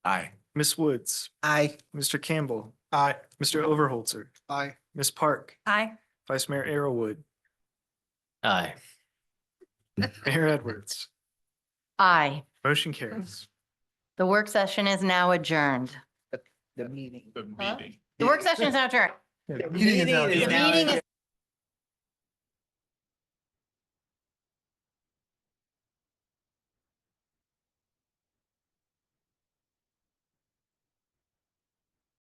[SPEAKER 15] Aye.
[SPEAKER 5] Ms. Woods.
[SPEAKER 14] Aye.
[SPEAKER 5] Mr. Campbell. Aye. Mr. Overholzer.
[SPEAKER 18] Aye.
[SPEAKER 5] Ms. Park.
[SPEAKER 9] Aye.
[SPEAKER 5] Vice Mayor Arrowood.
[SPEAKER 16] Aye.
[SPEAKER 5] Mayor Edwards.
[SPEAKER 1] Aye.
[SPEAKER 5] Motion carries.
[SPEAKER 1] The work session is now adjourned.
[SPEAKER 14] The meeting.
[SPEAKER 3] The meeting.
[SPEAKER 1] The work session is now adjourned.
[SPEAKER 5] The
[SPEAKER 14] meeting is now
[SPEAKER 1] The meeting is